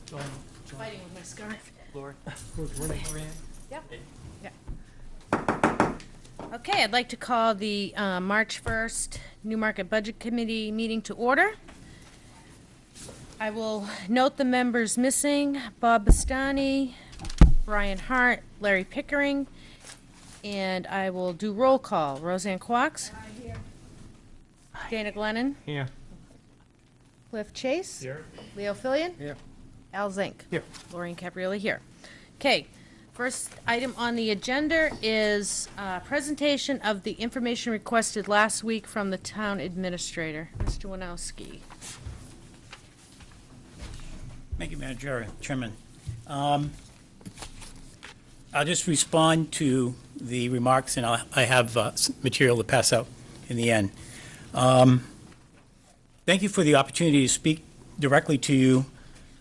Fighting with my scarf. Lori? Yep. Yeah. Okay, I'd like to call the March 1st Newmarket Budget Committee meeting to order. I will note the members missing: Bob Bastani, Brian Hart, Larry Pickering, and I will do roll call. Roseanne Quox. Here. Dana Glennon. Here. Cliff Chase. Here. Leo Fillion. Here. Al Zink. Here. Lorraine Caprioli here. Okay, first item on the agenda is presentation of the information requested last week from the town administrator, Mr. Winowski. Thank you, Madam Chairman. I'll just respond to the remarks, and I have some material to pass out in the end. Thank you for the opportunity to speak directly to you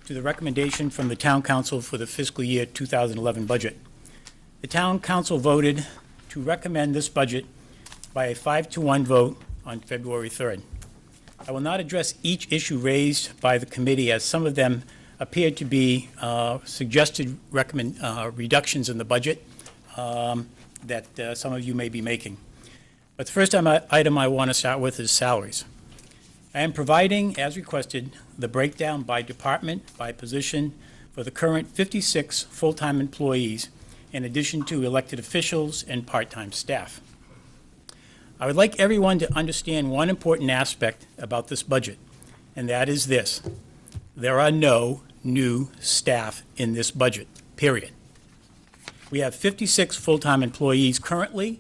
to the recommendation from the Town Council for the fiscal year 2011 budget. The Town Council voted to recommend this budget by a 5-1 vote on February 3rd. I will not address each issue raised by the committee, as some of them appeared to be suggested reductions in the budget that some of you may be making. But the first item I want to start with is salaries. I am providing, as requested, the breakdown by department, by position, for the current 56 full-time employees, in addition to elected officials and part-time staff. I would like everyone to understand one important aspect about this budget, and that is this: there are no new staff in this budget, period. We have 56 full-time employees currently,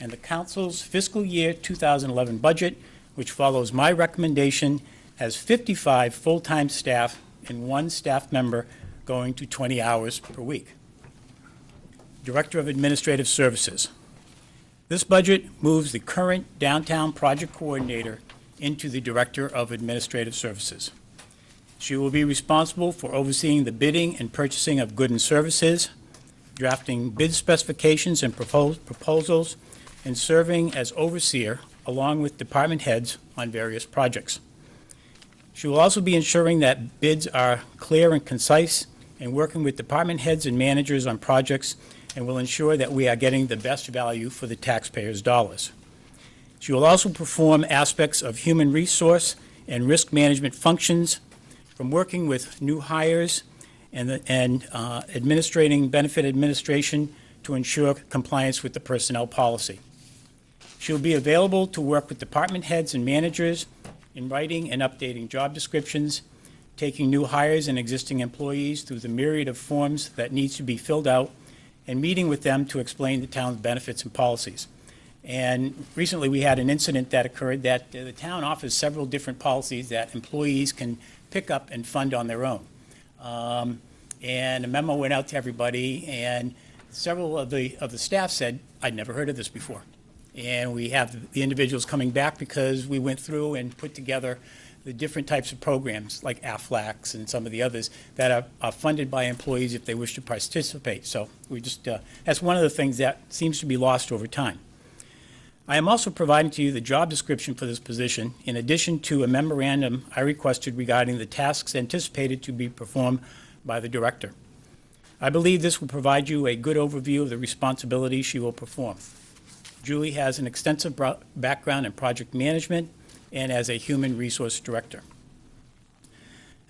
and the Council's fiscal year 2011 budget, which follows my recommendation, has 55 full-time staff and 1 staff member going to 20 hours per week. Director of Administrative Services. This budget moves the current downtown project coordinator into the Director of Administrative Services. She will be responsible for overseeing the bidding and purchasing of goods and services, drafting bid specifications and proposals, and serving as overseer along with department heads on various projects. She will also be ensuring that bids are clear and concise, and working with department heads and managers on projects, and will ensure that we are getting the best value for the taxpayers' dollars. She will also perform aspects of human resource and risk management functions, from working with new hires and administrating benefit administration to ensure compliance with the personnel policy. She'll be available to work with department heads and managers in writing and updating job descriptions, taking new hires and existing employees through the myriad of forms that needs to be filled out, and meeting with them to explain the town's benefits and policies. And recently we had an incident that occurred that the town offers several different policies that employees can pick up and fund on their own. And a memo went out to everybody, and several of the staff said, "I'd never heard of this before." And we have the individuals coming back because we went through and put together the different types of programs like AFLAX and some of the others that are funded by employees if they wish to participate. So we just, that's one of the things that seems to be lost over time. I am also providing to you the job description for this position, in addition to a memorandum I requested regarding the tasks anticipated to be performed by the director. I believe this will provide you a good overview of the responsibilities she will perform. Julie has an extensive background in project management and as a human resource director.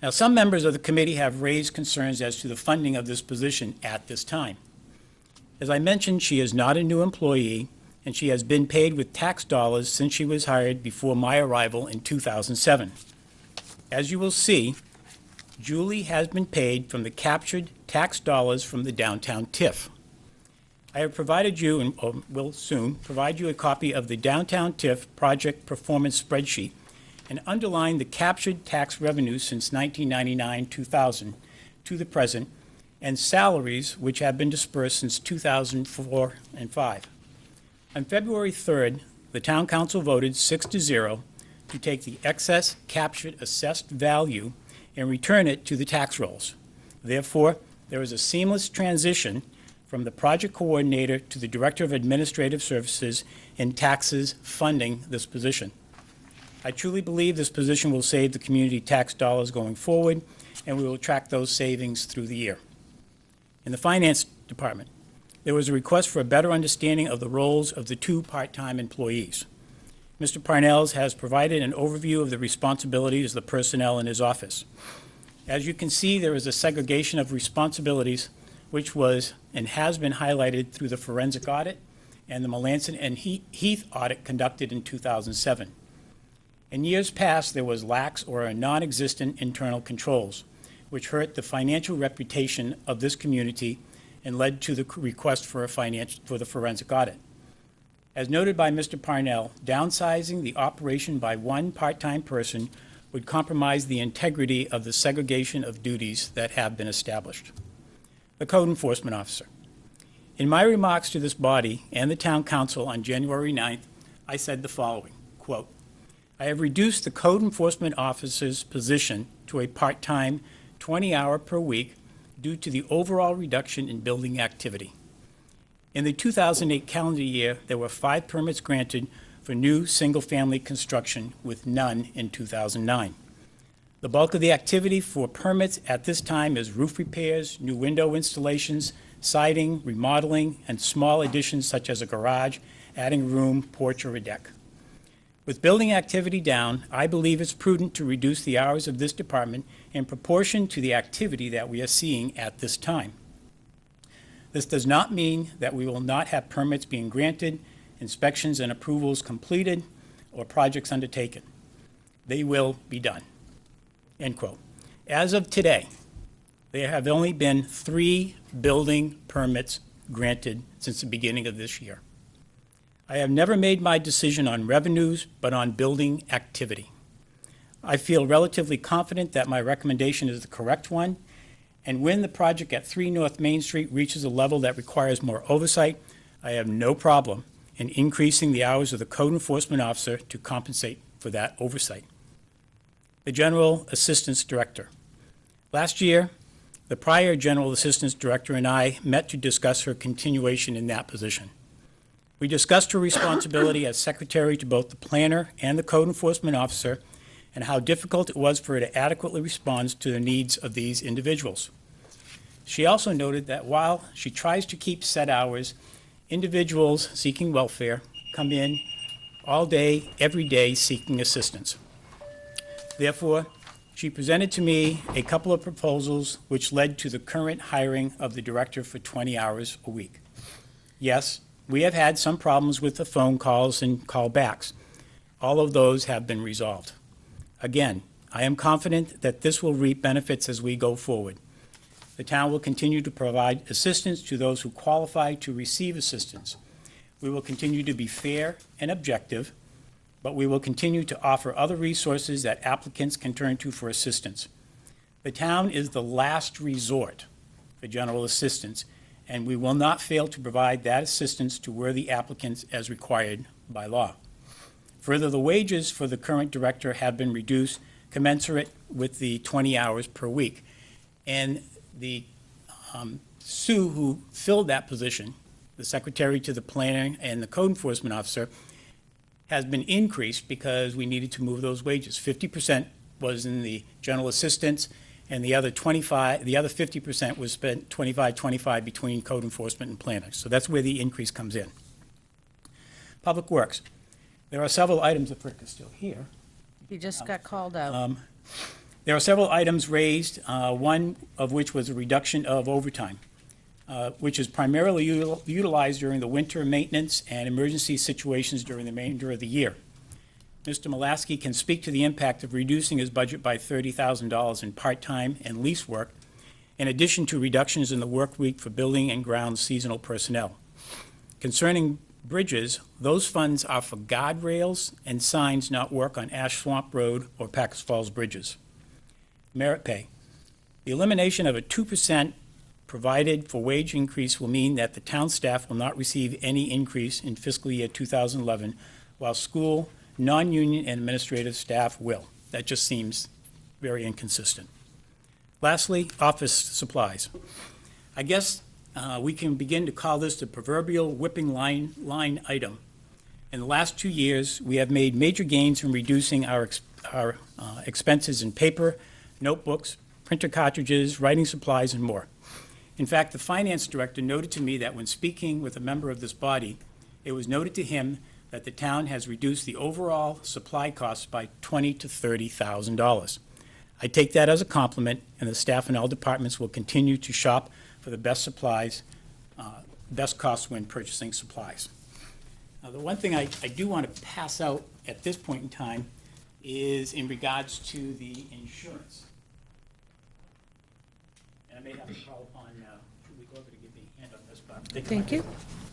Now, some members of the committee have raised concerns as to the funding of this position at this time. As I mentioned, she is not a new employee, and she has been paid with tax dollars since she was hired before my arrival in 2007. As you will see, Julie has been paid from the captured tax dollars from the downtown TIF. I have provided you, and will soon provide you, a copy of the downtown TIF project performance spreadsheet and underline the captured tax revenues since 1999-2000 to the present, and salaries which have been dispersed since 2004 and 5. On February 3rd, the Town Council voted 6-0 to take the excess captured assessed value and return it to the tax rolls. Therefore, there is a seamless transition from the project coordinator to the Director of Administrative Services in taxes funding this position. I truly believe this position will save the community tax dollars going forward, and we will track those savings through the year. In the Finance Department, there was a request for a better understanding of the roles of the 2 part-time employees. Mr. Parnells has provided an overview of the responsibilities of the personnel in his office. As you can see, there is a segregation of responsibilities which was and has been highlighted through the forensic audit and the Melanson and Heath audit conducted in 2007. In years past, there was lax or non-existent internal controls, which hurt the financial reputation of this community and led to the request for the forensic audit. As noted by Mr. Parnell, downsizing the operation by 1 part-time person would compromise the integrity of the segregation of duties that have been established. The Code Enforcement Officer. In my remarks to this body and the Town Council on January 9th, I said the following, quote, I have reduced the Code Enforcement Officer's position to a part-time 20-hour per week due to the overall reduction in building activity. In the 2008 calendar year, there were 5 permits granted for new single-family construction, with none in 2009. The bulk of the activity for permits at this time is roof repairs, new window installations, siding, remodeling, and small additions such as a garage, adding a room, porch, or a deck. With building activity down, I believe it's prudent to reduce the hours of this department in proportion to the activity that we are seeing at this time. This does not mean that we will not have permits being granted, inspections and approvals completed, or projects undertaken. They will be done. End quote. As of today, there have only been 3 building permits granted since the beginning of this year. I have never made my decision on revenues, but on building activity. I feel relatively confident that my recommendation is the correct one, and when the project at 3 North Main Street reaches a level that requires more oversight, I have no problem in increasing the hours of the Code Enforcement Officer to compensate for that oversight. The General Assistance Director. Last year, the prior General Assistance Director and I met to discuss her continuation in that position. We discussed her responsibility as Secretary to both the Planner and the Code Enforcement Officer, and how difficult it was for her to adequately respond to the needs of these individuals. She also noted that while she tries to keep set hours, individuals seeking welfare come in all day, every day, seeking assistance. Therefore, she presented to me a couple of proposals which led to the current hiring of the director for 20 hours a week. Yes, we have had some problems with the phone calls and callbacks. All of those have been resolved. Again, I am confident that this will reap benefits as we go forward. The town will continue to provide assistance to those who qualify to receive assistance. We will continue to be fair and objective, but we will continue to offer other resources that applicants can turn to for assistance. The town is the last resort for general assistance, and we will not fail to provide that assistance to worthy applicants as required by law. Further, the wages for the current director have been reduced commensurate with the 20 hours per week. And the Sue, who filled that position, the Secretary to the Planner and the Code Enforcement Officer, has been increased because we needed to move those wages. 50% was in the general assistance, and the other 50% was spent 25 between Code Enforcement and Planner. So that's where the increase comes in. Public Works. There are several items, if Rick is still here. He just got called out. There are several items raised, one of which was a reduction of overtime, which is primarily utilized during the winter maintenance and emergency situations during the remainder of the year. Mr. Mulaski can speak to the impact of reducing his budget by $30,000 in part-time and lease work, in addition to reductions in the work week for building and grounds seasonal personnel. Concerning bridges, those funds are for guardrails and signs, not work on Ash Swamp Road or Packers Falls bridges. Merit pay. The elimination of a 2% provided for wage increase will mean that the town staff will not receive any increase in fiscal year 2011, while school, non-union, and administrative staff will. That just seems very inconsistent. Lastly, office supplies. I guess we can begin to call this the proverbial whipping line item. In the last 2 years, we have made major gains in reducing our expenses in paper, notebooks, printer cartridges, writing supplies, and more. In fact, the finance director noted to me that when speaking with a member of this body, it was noted to him that the town has reduced the overall supply costs by $20,000 to $30,000. I take that as a compliment, and the staff in all departments will continue to shop for the best supplies, best costs when purchasing supplies. Now, the one thing I do want to pass out at this point in time is in regards to the insurance. And I may have to call upon, should we go over to give me a hand on this, but Thank you.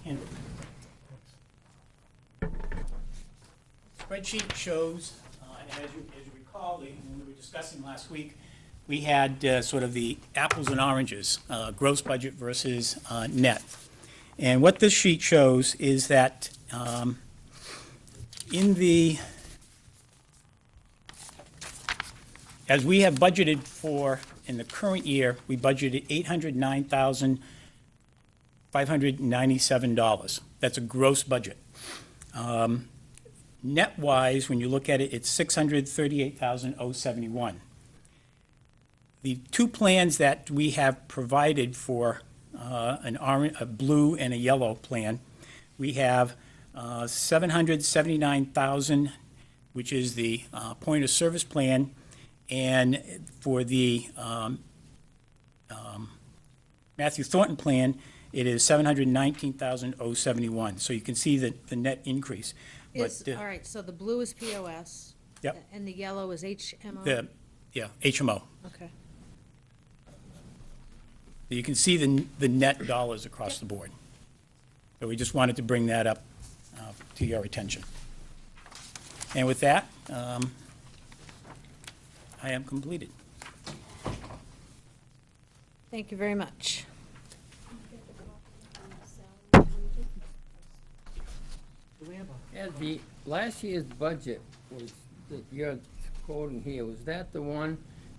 handle it. Spreadsheet shows, and as you recall, when we were discussing last week, we had sort of the apples and oranges, gross budget versus net. And what this sheet shows is that as we have budgeted for, in the current year, we budgeted $809,597. That's a gross budget. Net-wise, when you look at it, it's $638,071. The two plans that we have provided for a blue and a yellow plan, we have $779,000, which is the point of service plan, and for the Matthew Thornton plan, it is $719,071. So you can see the net increase. All right, so the blue is POS. Yep. And the yellow is HMO? HMO. Okay. You can see the net dollars across the board. So we just wanted to bring that up to your attention. And with that, I am completed. Thank you very much. Ed, the last year's budget was, that you're quoting here, was that the one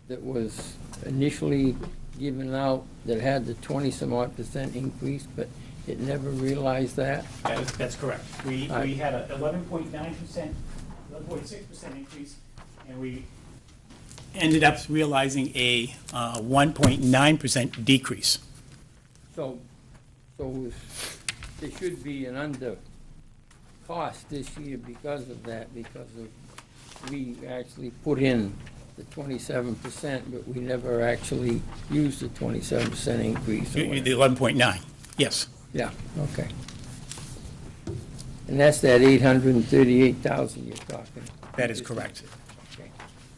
that was initially given out that had the 20-some-odd% increase, but it never realized that? That's correct. We Right. had a 11.9%, 11.6% increase, and we ended up realizing a 1.9% decrease. So there should be an under cost this year because of that, because of, we actually put in the 27%, but we never actually used the 27% increase. or The whatever. 11.9, yes. Yeah, okay. And that's that 838,000 you're talking? That is correct. Okay,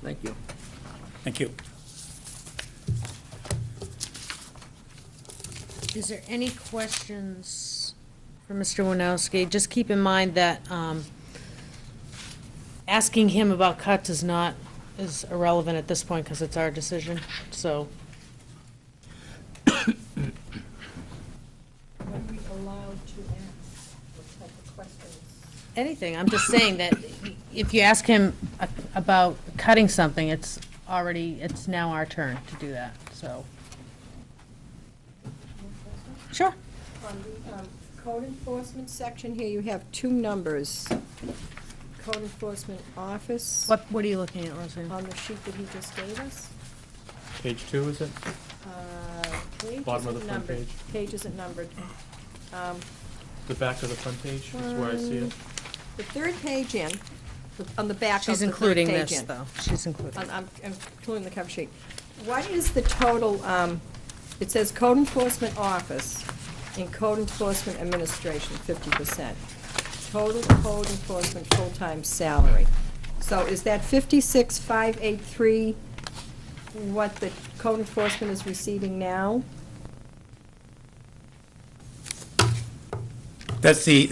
thank you. Thank you. Is there any questions for Mr. Winowski? Just keep in mind that asking him about cuts is irrelevant at this point because it's our decision, so. Are we allowed to ask what type of questions? Anything, I'm just saying that if you ask him about cutting something, it's now our turn to do that, so. Sure. On the code enforcement section here, you have two numbers. Code enforcement office. What are you looking at, Roseanne? On the sheet that he just gave us. Page 2, is it? Page Bottom of the isn't front numbered. page. Page isn't numbered. The back of the front page is where I see it. The third page in, on the back of She's the third including page this, in. though. She's including. I'm including the cover sheet. What is the total, it says code enforcement office and code enforcement administration, 50%. Total code enforcement full-time salary. So is that 56,583 what the code enforcement is receiving now? That's the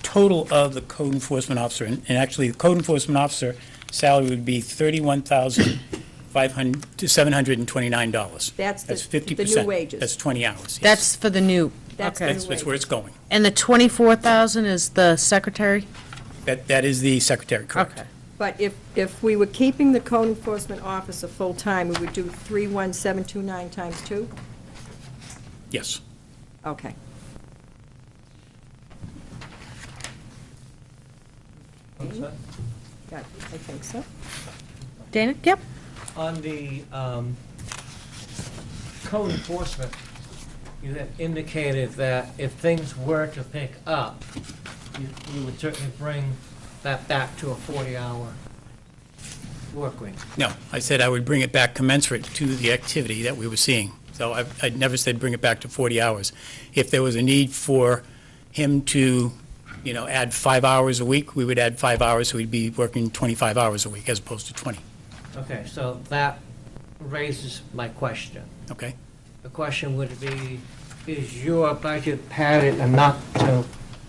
total of the code enforcement officer, and actually, the code enforcement officer salary would be $31,729. That's the 50%. new wages. That's 20 hours. yes. That's for the new, That's okay. the That's where it's going. And the 24,000 is the secretary? That is the secretary, correct? Okay. But if we were keeping the code enforcement officer full-time, we would do 31729 times 2? Yes. Okay. Yeah, I think so. Dana? Yep. On the code enforcement, you had indicated that if things were to pick up, you would certainly bring that back to a 40-hour work week. No, I said I would bring it back commensurate to the activity that we were seeing. So I'd never said bring it back to 40 hours. If there was a need for him to, add 5 hours a week, we would add 5 hours, so he'd be working 25 hours a week as opposed to 20. Okay, so that raises my question. Okay? The question would be, is your budget padded enough to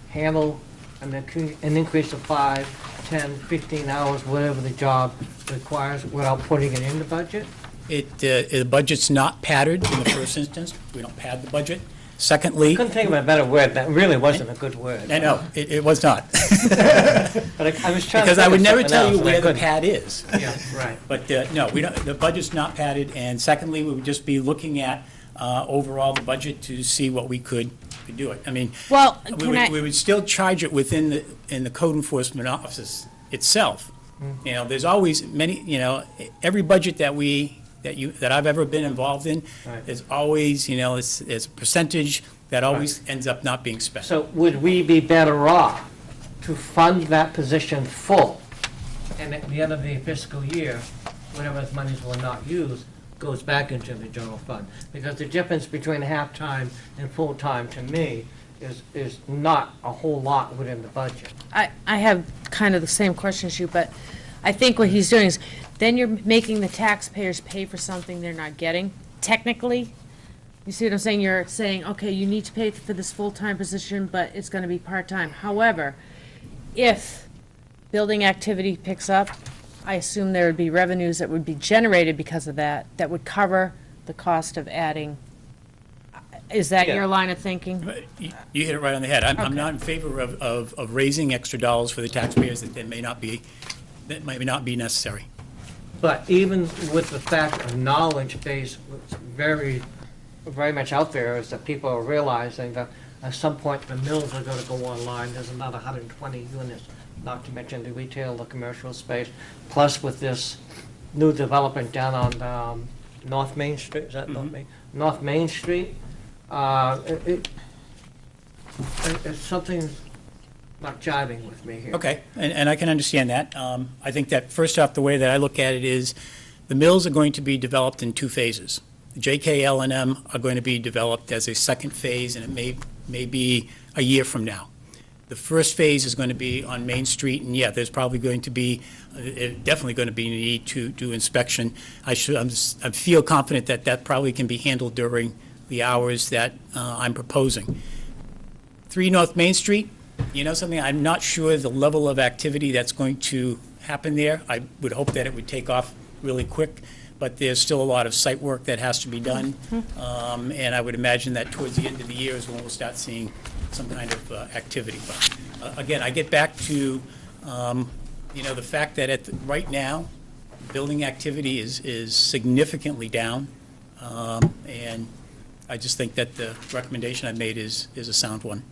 handle an increase of 5, 10, 15 hours, whatever the job requires, without putting it in the budget? The budget's not padded in the first instance. We don't pad the budget. Secondly, Couldn't think of a better word. That really wasn't a good word. I know, it was not. But I was trying to Because I think would of never something tell else, you and I where the couldn't. pad is. Yeah, right. But, no, we don't, the budget's not padded, and secondly, we would just be looking at overall the budget to see what we could do it. I mean, Well, we would still charge it in the code enforcement office itself. There's always every budget that I've ever been involved in, Right. is always, it's a percentage that always ends up not being spent. So would we be better off to fund that position full? And at the end of the fiscal year, whatever monies were not used goes back into the general fund? Because the difference between half-time and full-time, to me, is not a whole lot within the budget. I have kind of the same question as you, but I think what he's doing is, then you're making the taxpayers pay for something they're not getting, technically. You see what I'm saying? You're saying, okay, you need to pay for this full-time position, but it's gonna be part-time. However, if building activity picks up, I assume there would be revenues that would be generated because of that, that would cover the cost of adding. Is that Yeah. your line of thinking? But you hit it right on the head. I'm Okay. not in favor of raising extra dollars for the taxpayers that may not be necessary. But even with the fact of knowledge base, what's very, very much out there is that people are realizing that at some point the mills are gonna go online. There's another 120 units, not to mention the retail, the commercial space. Plus with this new development down on North Main Street, is that North Main? North Main Street. It's something not jiving with me here. Okay, and I can understand that. I think that, first off, the way that I look at it is, the mills are going to be developed in 2 phases. JK, L&M are going to be developed as a second phase, and it may be a year from now. The first phase is going to be on Main Street, and there's probably going to be, definitely going to be a need to do inspection. I feel confident that that probably can be handled during the hours that I'm proposing. 3 North Main Street, something, I'm not sure the level of activity that's going to happen there. I would hope that it would take off really quick, but there's still a lot of site work that has to be done. And I would imagine that towards the end of the year is when we'll start seeing some kind of activity. But again, I get back to, the fact that right now, building activity is significantly down. And I just think that the recommendation I made is a sound one.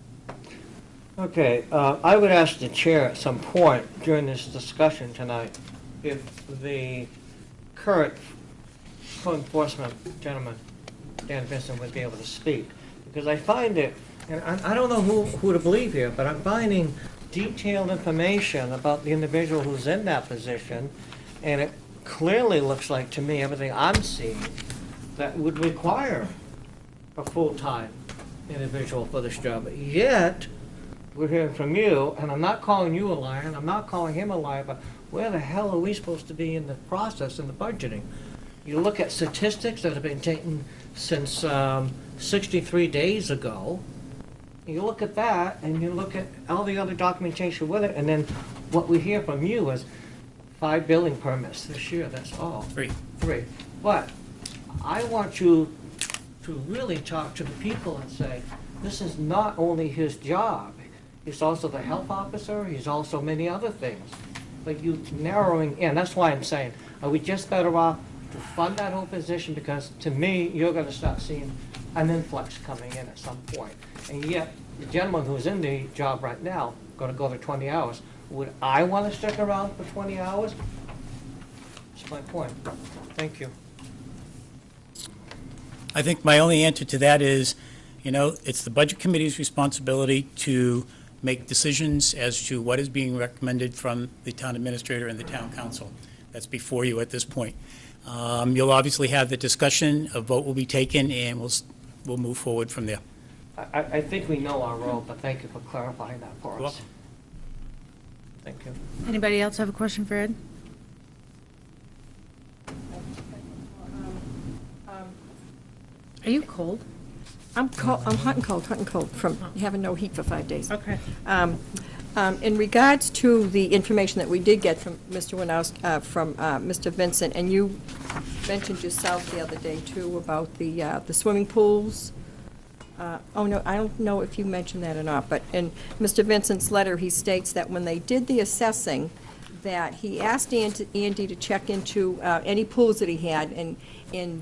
Okay, I would ask the chair at some point during this discussion tonight if the current code enforcement gentleman, Dan Vincent, would be able to speak. Because I find it, and I don't know who to believe here, but I'm finding detailed information about the individual who's in that position, and it clearly looks like to me, everything I'm seeing, that would require a full-time individual for this job. Yet, we're hearing from you, and I'm not calling you a liar, and I'm not calling him a liar, but where the hell are we supposed to be in the process, in the budgeting? You look at statistics that have been taken since 63 days ago, you look at that, and you look at all the other documentation with it, and then what we hear from you is 5 building permits this year, that's all. 3. 3. But I want you to really talk to the people and say, this is not only his job, he's also the health officer, he's also many other things. But you narrowing in, that's why I'm saying, are we just better off to fund that whole position? Because to me, you're gonna start seeing an influx coming in at some point. And yet, the gentleman who's in the job right now, gonna go to 20 hours. Would I wanna stick around for 20 hours? That's my point. Thank you. I think my only answer to that is, it's the Budget Committee's responsibility to make decisions as to what is being recommended from the town administrator and the town council. That's before you at this point. You'll obviously have the discussion, a vote will be taken, and we'll move forward from there. I think we know our role, but thank you for clarifying that for You're us. welcome. Thank you. Anybody else have a question for Ed? Are you cold? I'm hot and cold from having no heat for 5 days. Okay. In regards to the information that we did get from Mr. Winowski, from Mr. Vincent, and you mentioned yourself the other day, too, about the swimming pools. Oh, no, I don't know if you mentioned that or not, but in Mr. Vincent's letter, he states that when they did the assessing, that he asked Andy to check into any pools that he had, and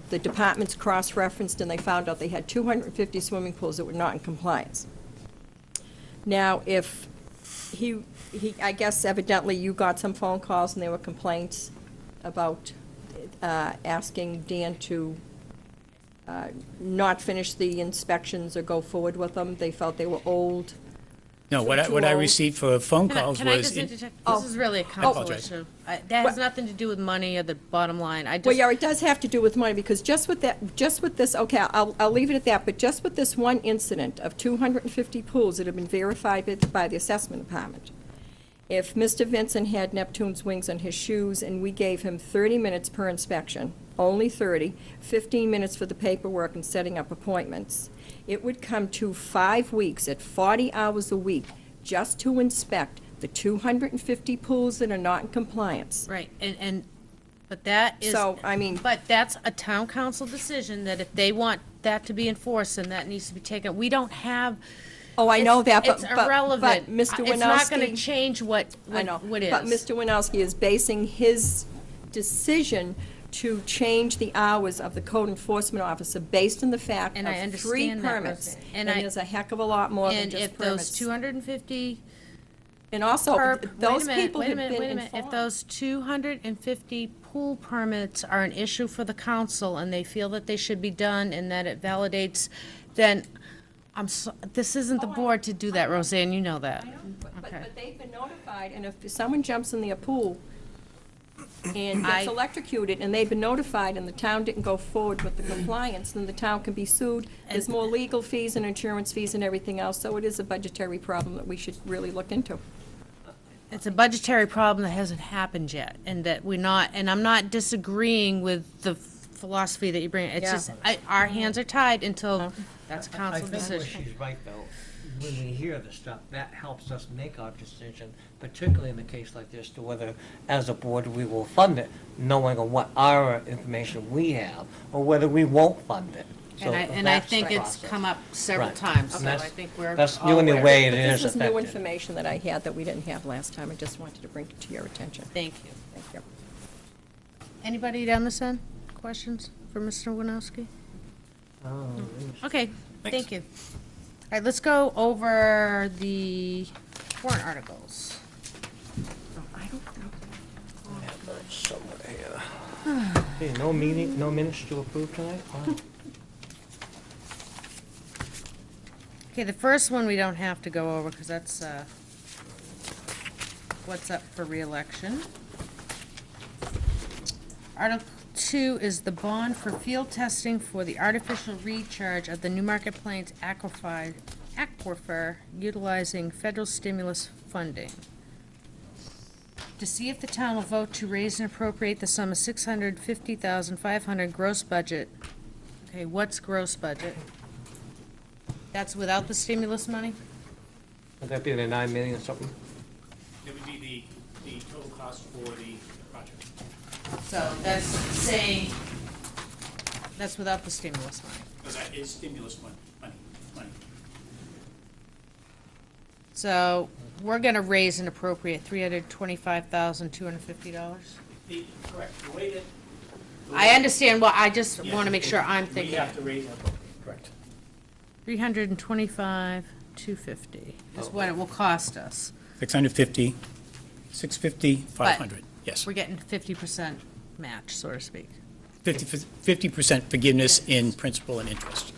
the departments cross-referenced, and they found out they had 250 swimming pools that were not in compliance. Now, if I guess evidently you got some phone calls and there were complaints about asking Dan to not finish the inspections or go forward with them. They felt they were old. No, what Too I old. received for phone calls Can I was... just interject? Oh. This is really a council apologize. issue. That has nothing to do with money or the bottom line. Well, yeah, it does have to do with money, because just with this, okay, I'll leave it at that, but just with this one incident of 250 pools that have been verified by the assessment department, if Mr. Vincent had Neptune's wings on his shoes and we gave him 30 minutes per inspection, only 30, 15 minutes for the paperwork and setting up appointments, it would come to 5 weeks at 40 hours a week just to inspect the 250 pools that are not in compliance. Right, but that is. So, I mean- But that's a town council decision, that if they want that to be enforced, then that needs to be taken. We don't have. Oh, I know that, It's irrelevant. but Mr. Winowski... It's not gonna change what I know, is. but Mr. Winowski is basing his decision to change the hours of the code enforcement officer based on the fact And I of 3 understand that, permits. Roseanne. And And there's a heck of a lot more than And just if those permits. 250 And also, those people have been wait a minute. If informed. those 250 pool permits are an issue for the council and they feel that they should be done and that it validates, then this isn't the board to do that, Roseanne, you know that. I know, Okay. but they've been notified, and if someone jumps in their pool and gets electrocuted, and they've been notified, and the town didn't go forward with the compliance, then the town can be sued. There's more legal fees and insurance fees and everything else, so it is a budgetary problem that we should really look into. It's a budgetary problem that hasn't happened yet, and that and I'm not disagreeing with the philosophy that you bring. It's Yeah. just, our hands are tied until that's a I council think where decision. she's right, though. When we hear this stuff, that helps us make our decision, particularly in a case like this, to whether, as a board, we will fund it, knowing what our information we have, or whether we won't fund it. So And I that's think the it's process. come up several Right. times, so And I that's- think we're That's all the only aware. way it But is this is new affected. information that I had that we didn't have last time. I just wanted to bring it to your attention. Thank you. Thank you. Anybody down this end? Questions for Mr. Winowski? Okay, thank you. All right, let's go over the warrant articles. I don't know. Somewhere here. Hey, no minutes to approve tonight? Wow. Okay, the first one we don't have to go over because that's what's up for reelection. Article 2 is the bond for field testing for the artificial recharge of the Newmarket Plains aquifer utilizing federal stimulus funding. To see if the town will vote to raise and appropriate the sum of $650,500 gross budget. Okay, what's gross budget? That's without the stimulus money? Would that be the 9 million or something? It would be the total cost for the project. So that's saying, that's without the stimulus money. Because that is stimulus money. So we're gonna raise and appropriate $325,250. Correct. The way that... I understand, well, I just wanna make sure I'm We thinking. have to raise and appropriate, correct. $325,250 is what it will cost us. 650, 650, 500, yes. We're getting 50% match, so to speak. 50% forgiveness in principal and interest.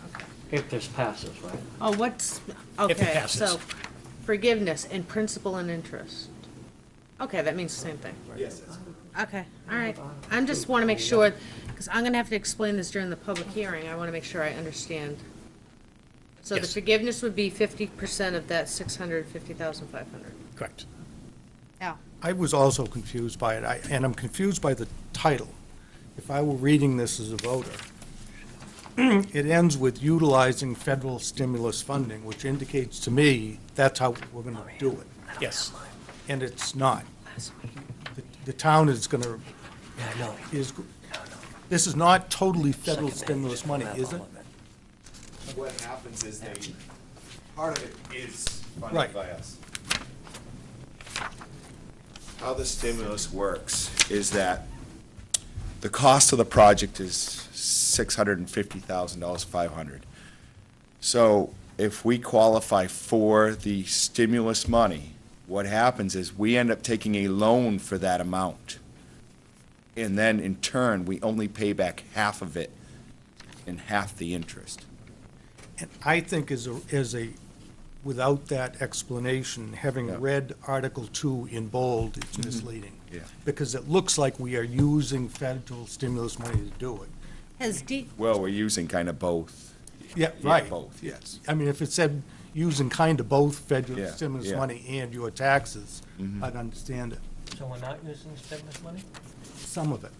If this passes, right? Oh, what's, If it okay, passes. so forgiveness in principal and interest. Okay, that means the same thing. Yes. Okay, all right. I just want to make sure, because I'm going to have to explain this during the public hearing. I want to make sure I understand. So the Yes. forgiveness would be 50% of that 650,500. Correct. Al? I was also confused by it, and I'm confused by the title. If I were reading this as a voter, it ends with utilizing federal stimulus funding, which indicates to me that's how we're going to do it, Yes. and it's not. The town is going to, this is not totally federal stimulus money, is it? What happens is part of it is funded Right. by us. How the stimulus works is that the cost of the project is $650,000, $500. So if we qualify for the stimulus money, what happens is we end up taking a loan for that amount. And then in turn, we only pay back half of it and half the interest. And I think without that explanation, having Yeah. read Article 2 in bold, it's misleading. Yeah. Because it looks like we are using federal stimulus money to do it. Has Well, we're using kind of both. Yeah, right. Both, yes. I mean, if it said using kind of both federal Yeah, stimulus yeah. money and your taxes, Mhm. I'd understand it. So we're not using stimulus money? Some of it.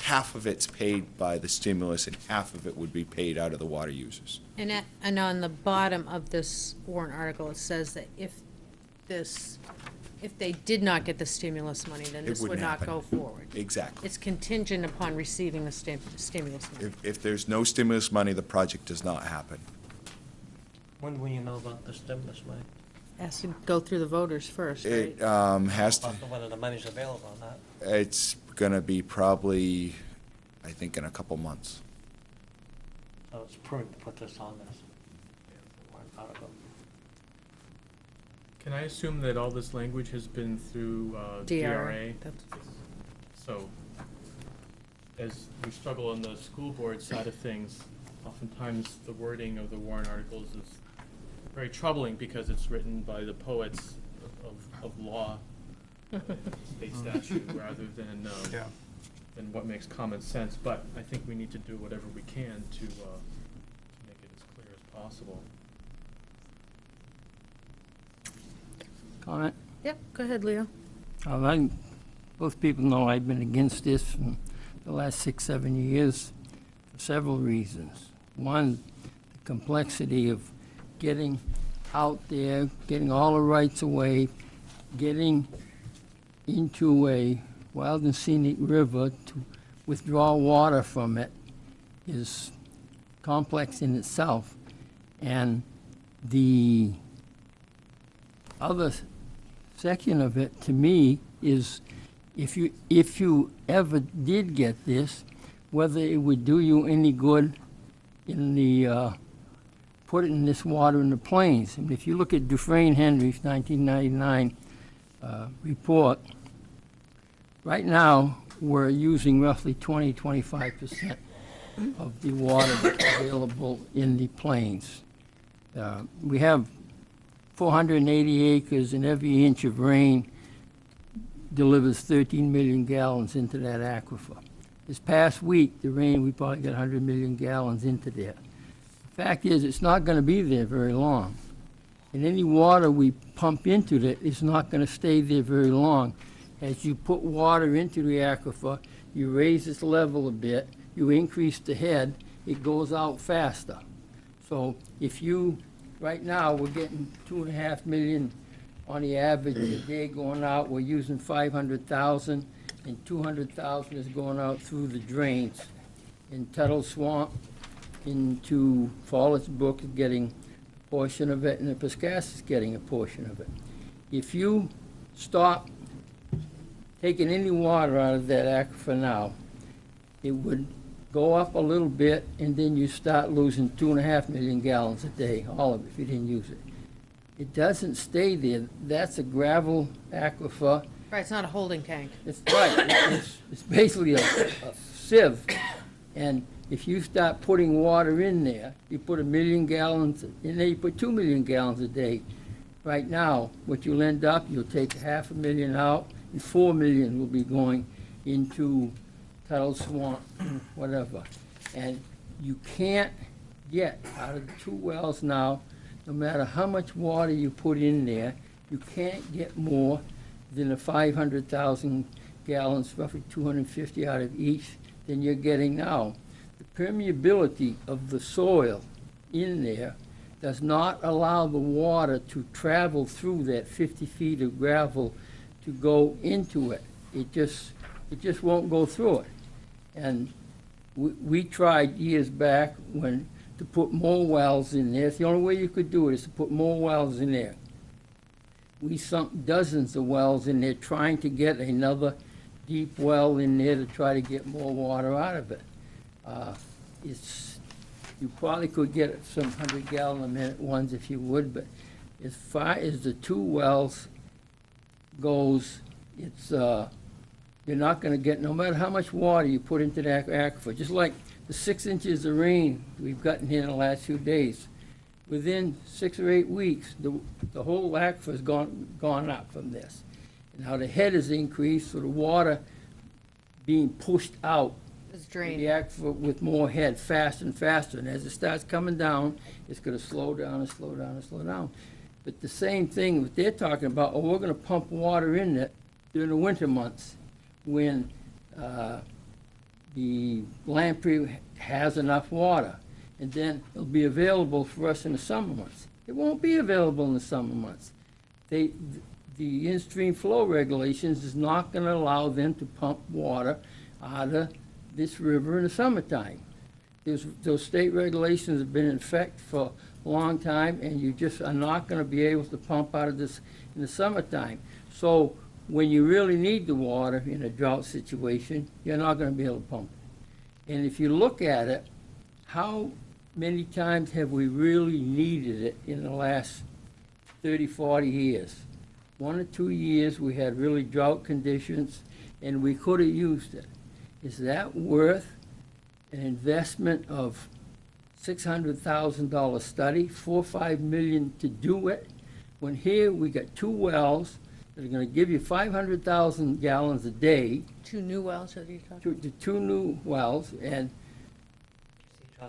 Half of it's paid by the stimulus and half of it would be paid out of the water users. And on the bottom of this warrant article, it says that if they did not get the stimulus money, then It this would wouldn't not happen. go forward. Exactly. It's contingent upon receiving the stimulus money. If there's no stimulus money, the project does not happen. When will you know about the stimulus money? Has to go through the voters first, right? It has to, About whether the money's available or not? it's gonna be probably, I think, in a couple months. So it's prudent to put this on this warrant article. Can I assume that all this language has been through DRA? That's- So, as we struggle on the school board side of things, oftentimes the wording of the warrant articles is very troubling because it's written by the poets of law, state statute, rather than Yeah. than what makes common sense. But I think we need to do whatever we can to make it as clear as possible. Comment? Yep, go ahead, Leo. Both people know I've been against this for the last 6, 7 years for several reasons. One, the complexity of getting out there, getting all the rights away, getting into a wild and scenic river to withdraw water from it is complex in itself. And the other section of it, to me, is if you ever did get this, whether it would do you any good in the putting this water in the plains. And if you look at Dufresne Henry's 1999 report, right now we're using roughly 25% of the water that's available in the plains. We have 480 acres, and every inch of rain delivers 13 million gallons into that aquifer. This past week, the rain, we probably got 100 million gallons into there. The fact is, it's not going to be there very long. And any water we pump into it is not going to stay there very long. As you put water into the aquifer, you raise its level a bit, you increase the head, it goes out faster. So if you, right now, we're getting 2.5 million on the average a day going out. We're using 500,000, and 200,000 is going out through the drains. In Tuttle Swamp, into Falls Brook is getting a portion of it, and the Piscas is getting a portion of it. If you stop taking any water out of that aquifer now, it would go up a little bit, and then you start losing 2.5 million gallons a day, all of it, if you didn't use it. It doesn't stay there. That's a gravel aquifer. Right, it's not a holding tank. It's right. It's basically a sieve And if you start putting water in there, you put 1 million gallons, in there you put 2 million gallons a day. Right now, what you'll end up, you'll take 500,000 out, and 4 million will be going into Tuttle Swamp, whatever. And you can't get out of the 2 wells now, no matter how much water you put in there, you can't get more than 500,000 gallons, roughly 250 out of each, than you're getting now. The permeability of the soil in there does not allow the water to travel through that 50 feet of gravel to go into it. It just won't go through it. And we tried years back to put more wells in there. It's the only way you could do it is to put more wells in there. We sunk dozens of wells in there trying to get another deep well in there to try to get more water out of it. You probably could get some 100-gallon-a-minute ones if you would, but as far as the 2 wells goes, it's you're not going to get, no matter how much water you put into that aquifer, just like the 6 inches of rain we've gotten here in the last few days. Within 6 or 8 weeks, the whole aquifer's gone up from this. And now the head has increased, so the water being pushed out It's the drained. aquifer with more head, faster and faster. And as it starts coming down, it's going to slow down and slow down and slow down. But the same thing, what they're talking about, oh, we're going to pump water in it during the winter months when the Lamprey has enough water. And then it'll be available for us in the summer months. It won't be available in the summer months. The in-stream flow regulations is not going to allow them to pump water out of this river in the summertime. Those state regulations have been in effect for a long time, and you just are not going to be able to pump out of this in the summertime. So when you really need the water in a drought situation, you're not going to be able to pump it. And if you look at it, how many times have we really needed it in the last 30, 40 years? 1 or 2 years we had really drought conditions, and we could have used it. Is that worth an investment of $600,000 study, $4 or $5 million to do it, when here we got 2 wells that are going to give you 500,000 gallons a day, 2 new wells that you're talking? the 2 new wells, and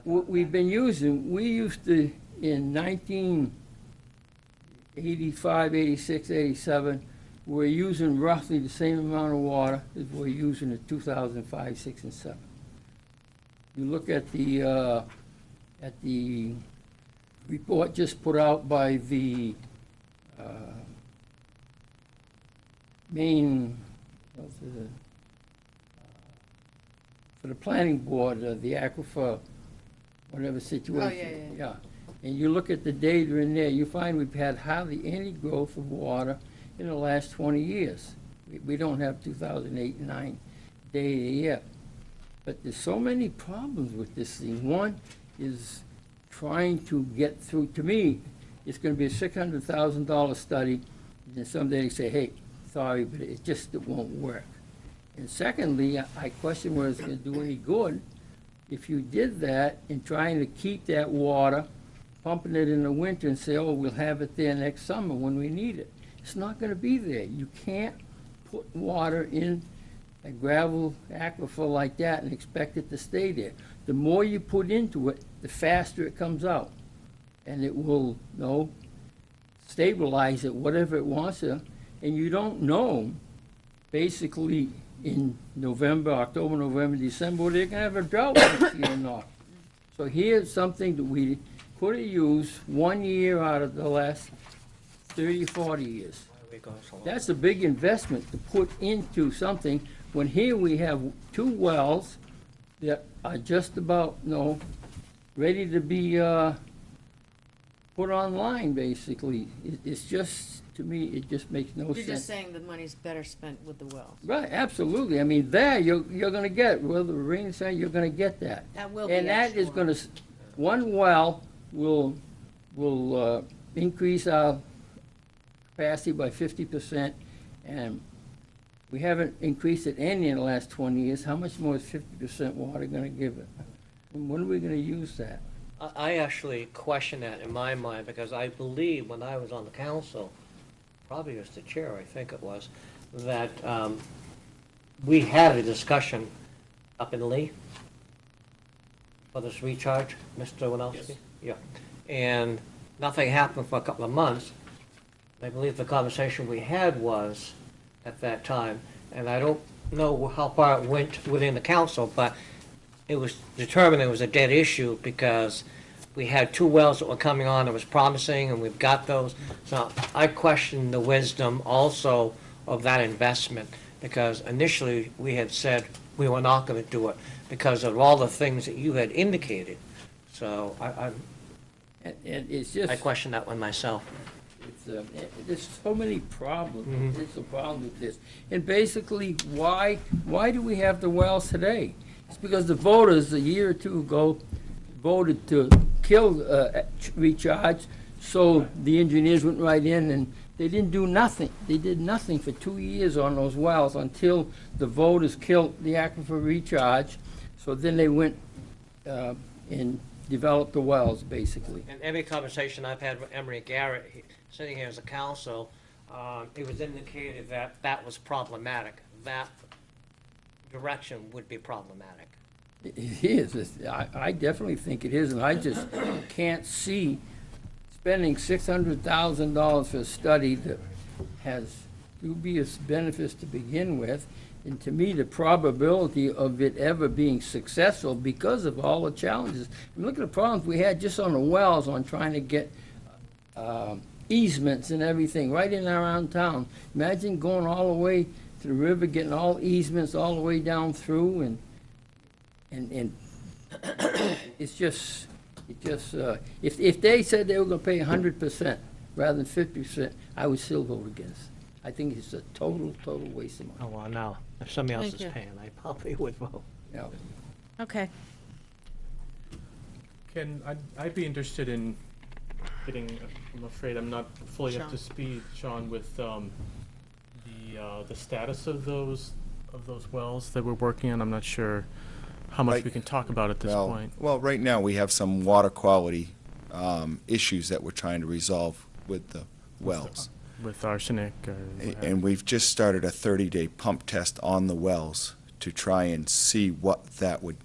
what we've been using, we used to, in 1985, 86, 87, we're using roughly the same amount of water as we're using in 2005, 6, and 7. You look at the report just put out by the Maine, for the planning board, the aquifer, whatever situation. yeah. And you look at the data in there, you find we've had hardly any growth of water in the last 20 years. We don't have 2008 and 9 data yet. But there's so many problems with this thing. One is trying to get through, to me, it's going to be a $600,000 study, and then someday they say, hey, sorry, but it won't work. And secondly, I question whether it's going to do any good if you did that in trying to keep that water, pumping it in the winter and say, oh, we'll have it there next summer when we need it. It's not going to be there. You can't put water in a gravel aquifer like that and expect it to stay there. The more you put into it, the faster it comes out. And it will, stabilize it, whatever it wants to. And you don't know, basically, in November, October, November, December, whether they're going to have a drought next year or not. So here's something that we could have used 1 year out of the last 30, 40 years. That's a big investment to put into something, when here we have 2 wells that are just about, ready to be put online, basically. It's just, to me, it just makes no sense. You're just saying the money's better spent with the wells. Right, absolutely. I mean, there, you're gonna get, whether the rain say, you're gonna get that. That will be And that is extra. gonna, one well will increase our capacity by 50%, and we haven't increased it any in the last 20 years. How much more is 50% water gonna give it? And when are we gonna use that? I actually question that in my mind, because I believe when I was on the council, probably as the chair, I think it was, that we had a discussion up in Lee for this recharge, Mr. Winowski? Yeah. And nothing happened for a couple of months. I believe the conversation we had was, at that time, and I don't know how far it went within the council, but it was determined it was a dead issue because we had 2 wells that were coming on that was promising, and we've got those. So I question the wisdom also of that investment, because initially we had said we were not gonna do it because of all the things that you had indicated. So And it's just. I question that one myself. There's so many problems. There's a problem with this. And basically, why do we have the wells today? It's because the voters, a year or two ago, voted to kill recharge, so the engineers went right in and they didn't do nothing. They did nothing for 2 years on those wells until the voters killed the aquifer recharge. So then they went and developed the wells, basically. In every conversation I've had with Emery Garrett, sitting here as a council, it was indicated that that was problematic. That direction would be problematic. It is. I definitely think it is, and I just can't see spending $600,000 for a study that has dubious benefits to begin with. And to me, the probability of it ever being successful because of all the challenges. And look at the problems we had just on the wells on trying to get easements and everything right in and around town. Imagine going all the way to the river, getting all easements all the way down through, and it's just, if they said they were gonna pay 100% rather than 50%, I would still vote against. I think it's a total waste of money. Oh, well, now, if somebody else Thank is you. paying, I probably would vote. Yeah. Okay. I'd be interested in getting, I'm afraid I'm not fully up to speed, Sean, with the status of those wells that we're working on. I'm not sure how much Right. we can talk about at this point. Well, right now, we have some water quality issues that we're trying to resolve with the wells. With arsenic or what have And we've just started a 30-day pump test on the wells to try and see what that would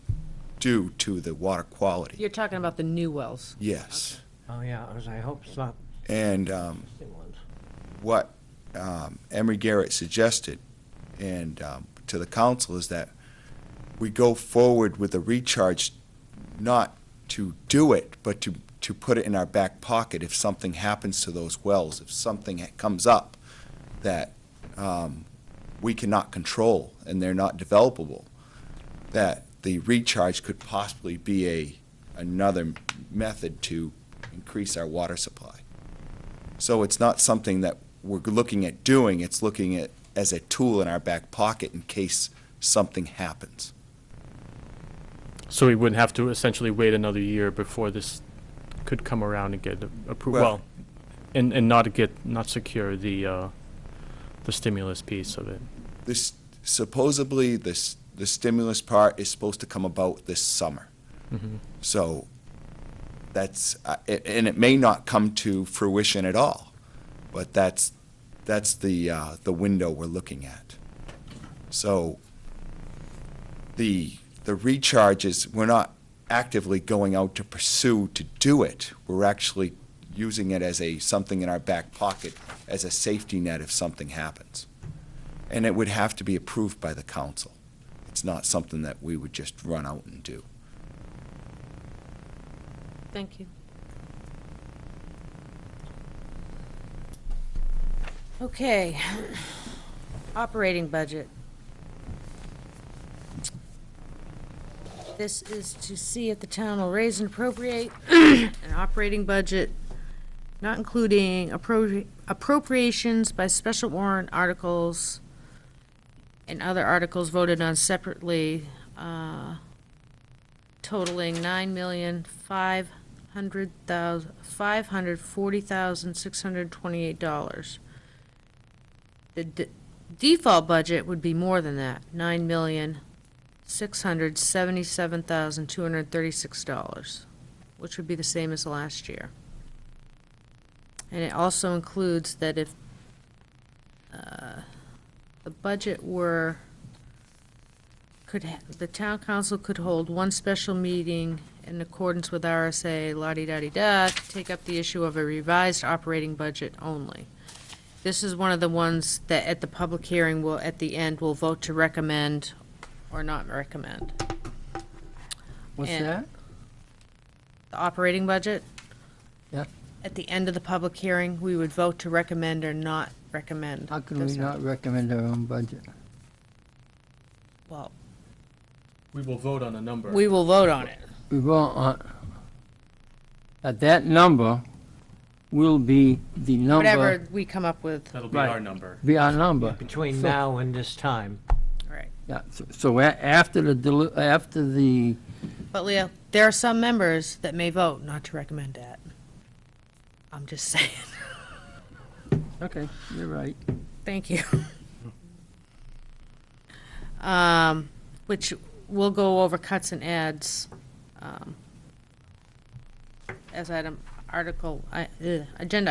do to the water quality. You're talking about the new wells. Yes. Oh, yeah, I hope it's not And existing ones. what Emery Garrett suggested and to the council is that we go forward with the recharge, not to do it, but to put it in our back pocket if something happens to those wells, if something comes up that we cannot control and they're not developable, that the recharge could possibly be another method to increase our water supply. So it's not something that we're looking at doing, it's looking at as a tool in our back pocket in case something happens. So we wouldn't have to essentially wait another year before this could come around and get approved, Well- and not secure the stimulus piece of it. This, supposedly, the stimulus part is supposed to come about this summer. So that's, and it may not come to fruition at all, but that's the window we're looking at. So the recharges, we're not actively going out to pursue to do it. We're actually using it as something in our back pocket as a safety net if something happens. And it would have to be approved by the council. It's not something that we would just run out and do. Thank you. Okay. Operating budget. This is to see if the town will raise and appropriate an operating budget, not including appropriations by special warrant articles and other articles voted on separately, totaling $9,540,628. The default budget would be more than that, $9,540,628. $677,236, which would be the same as last year. And it also includes that if the budget were, the town council could hold one special meeting in accordance with RSA la-di-da-di-da, to take up the issue of a revised operating budget only. This is one of the ones that at the public hearing will, at the end, will vote to recommend or not recommend. What's And- that? The operating budget, Yeah, at the end of the public hearing, we would vote to recommend or not recommend. how can we this. not recommend our own budget? Well, We will vote on a number. we will vote on it. We vote on, that number will be the Whatever number, we come up with, That'll be Right. our number. be our number. Between So- now and this time. right. Yeah, so after after the, But Leo, there are some members that may vote not to recommend that. I'm just saying. okay, you're right. Thank you. Which we'll go over cuts and adds, as agenda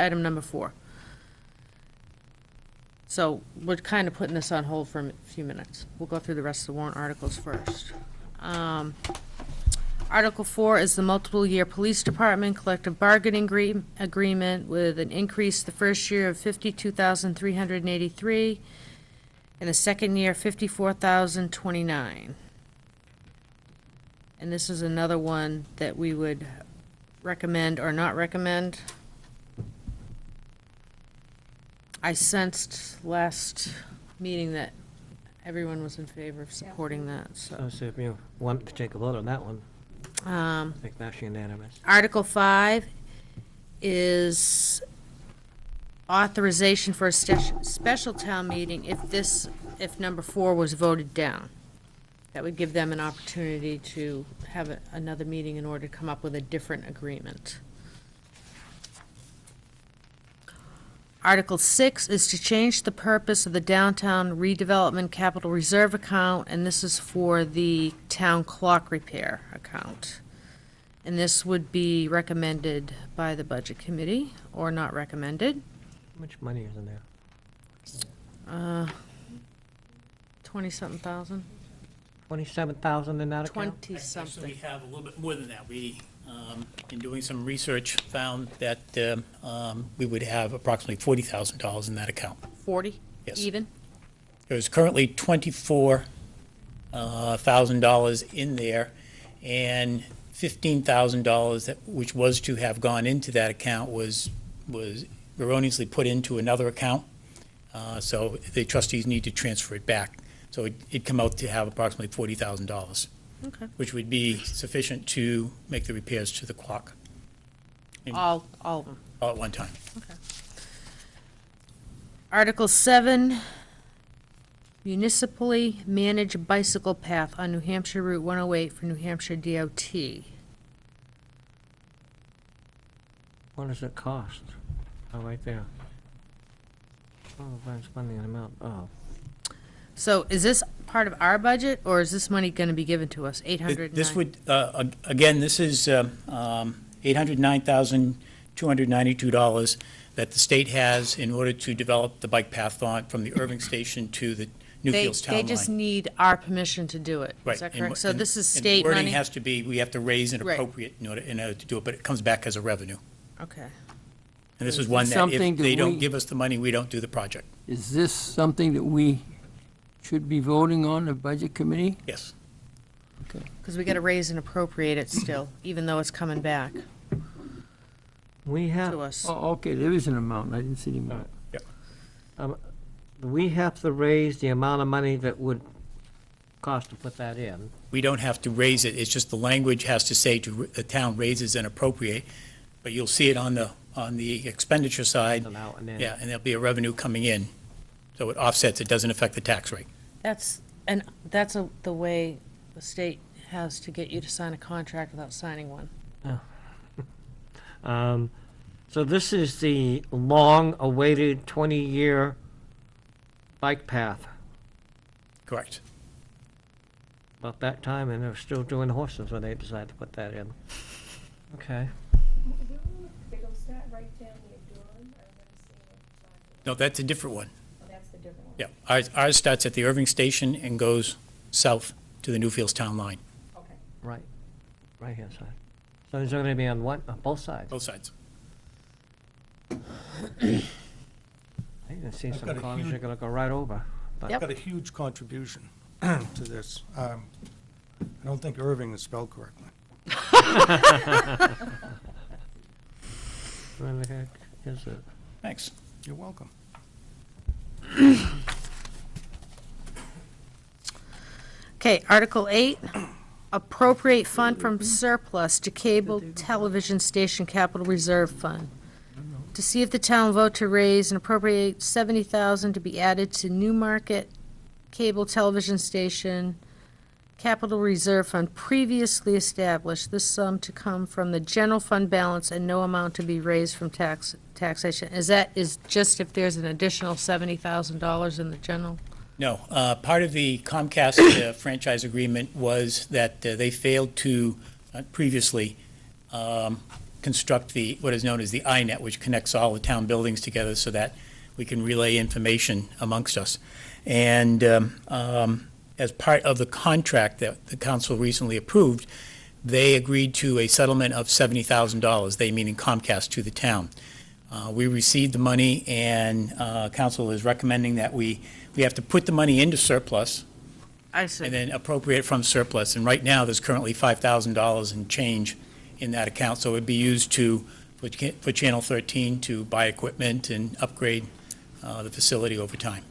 item number 4. So we're kind of putting this on hold for a few minutes. We'll go through the rest of the warrant articles first. Article 4 is the multiple-year police department collective bargaining agreement with an increase the first year of $52,383 and the second year $54,029. And this is another one that we would recommend or not recommend. I sensed last meeting that everyone was in favor of supporting that, so. So if you want to take a vote on that one, I think that's unanimous. Article 5 is authorization for a special town meeting if number 4 was voted down. That would give them an opportunity to have another meeting in order to come up with a different agreement. Article 6 is to change the purpose of the downtown redevelopment capital reserve account, and this is for the town clock repair account. And this would be recommended by the budget committee, or not recommended. How much money is in there? 20-something thousand, 27,000 in that account? Actually, 20-something. we have a little bit more than that. We, in doing some research, found that we would have approximately $40,000 in that account. 40? Yes. Even? There's currently $24,000 in there, and $15,000 which was to have gone into that account was erroneously put into another account. So the trustees need to transfer it back. So it'd come out to have approximately $40,000, Okay. which would be sufficient to make the repairs to the clock All of them. all at one time. Article 7, municipally managed bicycle path on New Hampshire Route 108 for New Hampshire DOT. What does it cost? Oh, right there. Oh, I'm spending an amount, oh. So is this part of our budget, or is this money going to be given to us? 809? This would, again, this is $809,292 that the state has in order to develop the bike path on from the Irving Station to the Newfields Town They Line. just need our permission to do it. Right. Is that and correct? wh- So and- this is and state wording money? has to be, we have to raise and Right. appropriate in order to do it, but it comes back as a revenue. Okay. And this is Is one this that something if they that don't we- give us the money, we don't do the project. Is this something that we should be voting on, the budget committee? Yes. Because we got to raise and appropriate it still, even though it's coming back We have, to us. Oh, okay, there is an amount, I didn't see the amount. we have to raise the amount of money that would cost to put that in. We don't have to raise it, it's just the language has to say the town raises and appropriate, but you'll see it on the expenditure side. And out and in. Yeah, and there'll be a revenue coming in, so it offsets, it doesn't affect the tax rate. That's the way the state has to get you to sign a contract without signing one. So this is the long-awaited 20-year bike path. Correct. about that time, and they're still doing horses when they decide to put that in. Okay. They go start right down near Durham, I've never seen it. No, that's a different one. Oh, that's the different one. Yeah, ours starts at the Irving Station and goes south to the Newfields Town line, Okay. Right-hand side. So is it gonna be on what, on both sides? both sides. I can see I've some got a cars huge- you're gonna go right over. but- Yep. Got a huge contribution to this. I don't think Irving is spelled correctly. Where the heck is it? Thanks. You're welcome. Okay, Article 8, appropriate fund from surplus to cable television station capital reserve fund. To see if the town will vote to raise and appropriate $70,000 to be added to Newmarket cable television station capital reserve fund previously established. This sum to come from the general fund balance and no amount to be raised from taxation. Is just if there's an additional $70,000 in the general? No, part of the Comcast franchise agreement was that they failed to previously construct what is known as the iNet, which connects all the town buildings together so that we can relay information amongst us. And as part of the contract that the council recently approved, they agreed to a settlement of $70,000, they meaning Comcast, to the town. We received the money, and council is recommending that we have to put the money into surplus I see. and then appropriate from surplus. And right now, there's currently $5,000 and change in that account, so it would be used for Channel 13 to buy equipment and upgrade the facility over time.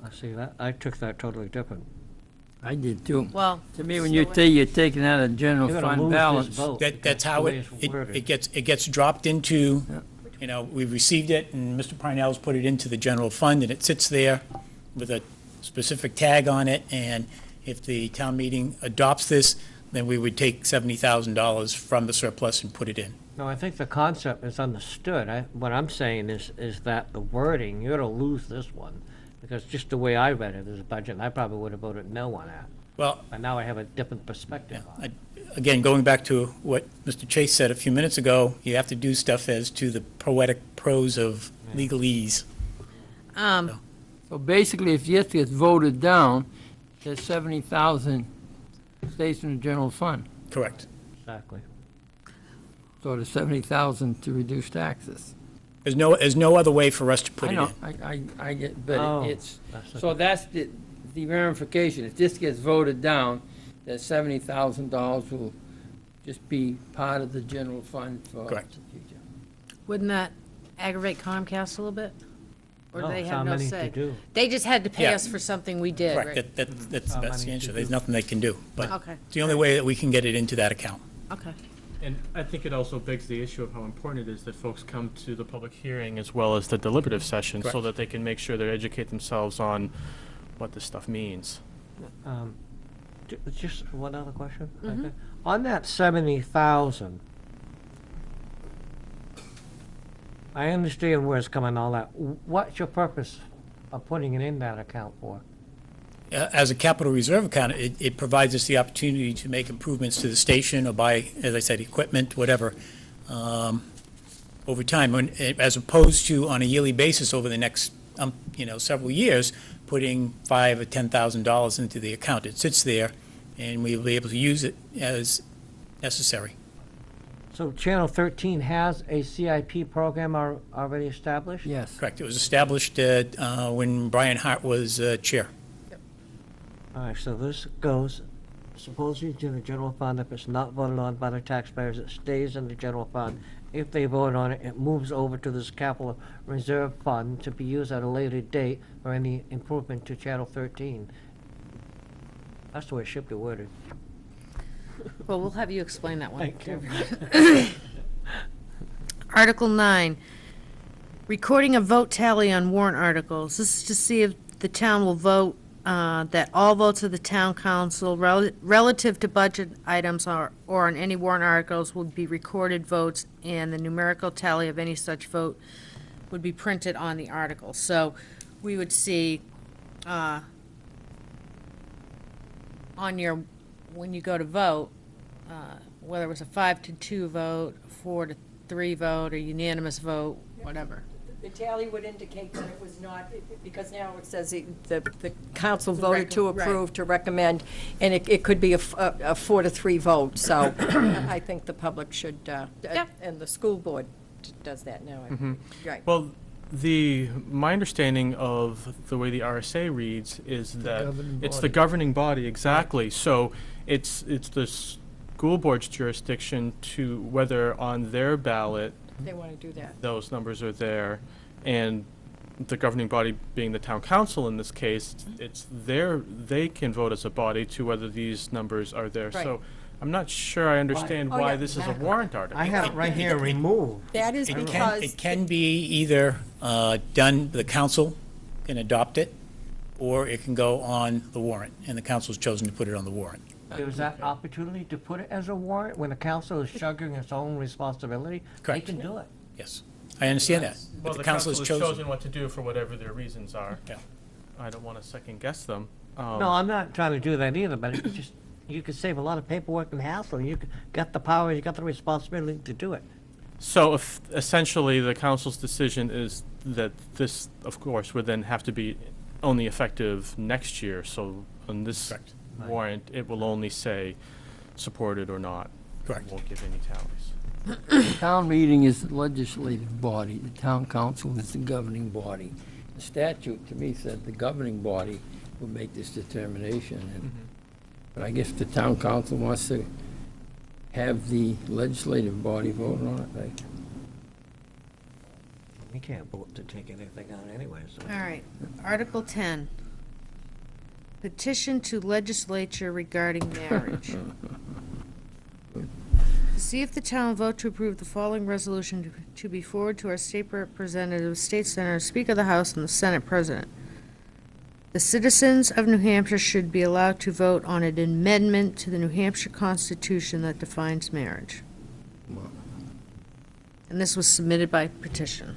I see that, I took that totally different. I did too. Well, To me, when you say you're taking out a general You're gonna fund lose this balance, vote. That's because how the way it it's worded. gets dropped into, Yeah. we've received it, and Mr. Parnell's put it into the general fund, and it sits there with a specific tag on it, and if the town meeting adopts this, then we would take $70,000 from the surplus and put it in. No, I think the concept is understood. What I'm saying is that the wording, you're gonna lose this one. Because just the way I read it as a budget, I probably would have voted no on that. Well, But now I have a different perspective on it. again, going back to what Mr. Chase said a few minutes ago, you have to do stuff as to the poetic prose of legalese. so basically, if this gets voted down, the 70,000 stays in the general fund. Correct. Exactly. So the 70,000 to reduce taxes. There's no other way for us to put I it know, in. I get, Oh, but it's, So that's the ramification. If this gets voted down, that $70,000 will just be part of the general fund for the Correct. future. wouldn't that aggravate Comcast a little bit? Or do No, they it's have our no money say? to do. They just had to pay Yeah. us for something we did, right? Correct, that's Our the money answer. to There's do. nothing they can do, but Okay, it's the only way that we can get it into that account. okay. And I think it also begs the issue of how important it is that folks come to the public hearing as well as the deliberative session so Correct. that they can make sure they educate themselves on what this stuff means. Just one other question. Mm-hmm. Okay. On that 70,000, I understand where it's coming, all that. What's your purpose of putting it in that account for? As a capital reserve account, it provides us the opportunity to make improvements to the station or buy, as I said, equipment, whatever, over time, as opposed to on a yearly basis over the next, several years, putting $5,000 or $10,000 into the account. It sits there, and we'll be able to use it as necessary. So Channel 13 has a CIP program already established? yes. Correct. It was established when Brian Hart was chair. All right, so this goes supposedly to the general fund. If it's not voted on by the taxpayers, it stays in the general fund. If they vote on it, it moves over to this capital reserve fund to be used at a later date for any improvement to Channel 13. That's the way it should be worded. Well, we'll have you explain that one. Thank you. Article 9, recording a vote tally on warrant articles. This is to see if the town will vote that all votes of the town council relative to budget items or on any warrant articles would be recorded votes, and the numerical tally of any such vote would be printed on the article. So we would see on your, when you go to vote, whether it was a 5-2 vote, 4-3 vote, or unanimous vote, whatever. The tally would indicate that it was not, because now it says the council voted to Right. approve, to recommend, and it could be a 4-3 vote, so I think the public should, Yep. and the school board does that now. Right. Well, my understanding of the way the RSA reads is that it's the governing body, exactly. So it's the school board's jurisdiction to whether on their ballot They want to do that. those numbers are there, and the governing body being the town council in this case, they can vote as a body to whether these numbers are there. Right. So I'm not sure I understand Oh, why yeah, this is a exactly. warrant article. I have it right here, removed. That is because. It can be either done, the council can adopt it, or it can go on the warrant, and the council's chosen to put it on the warrant. There's that opportunity to put it as a warrant when the council is shirking its own responsibility. Correct. They can do it. Yes, I understand that, Well, but the council has chosen. what to do for whatever their reasons are. Yeah. I don't want to second guess them. No, I'm not trying to do that either, but it just, you could save a lot of paperwork and hassle. You got the power, you got the responsibility to do it. So if essentially the council's decision is that this, of course, would then have to be only effective next year. So on this Correct. warrant, it will only say supported or not. Correct. It won't give any tallies. The town meeting is the legislative body, the town council is the governing body. The statute, to me, said the governing body will make this determination, and, but I guess the town council wants to have the legislative body vote on it, right? We can't vote to take anything out anyway, so. All right, Article 10. Petition to legislature regarding marriage. To see if the town will vote to approve the following resolution to be forwarded to our state representative, state senator, speaker of the House, and the Senate president. The citizens of New Hampshire should be allowed to vote on an amendment to the New Hampshire Constitution that defines marriage. And this was submitted by petition.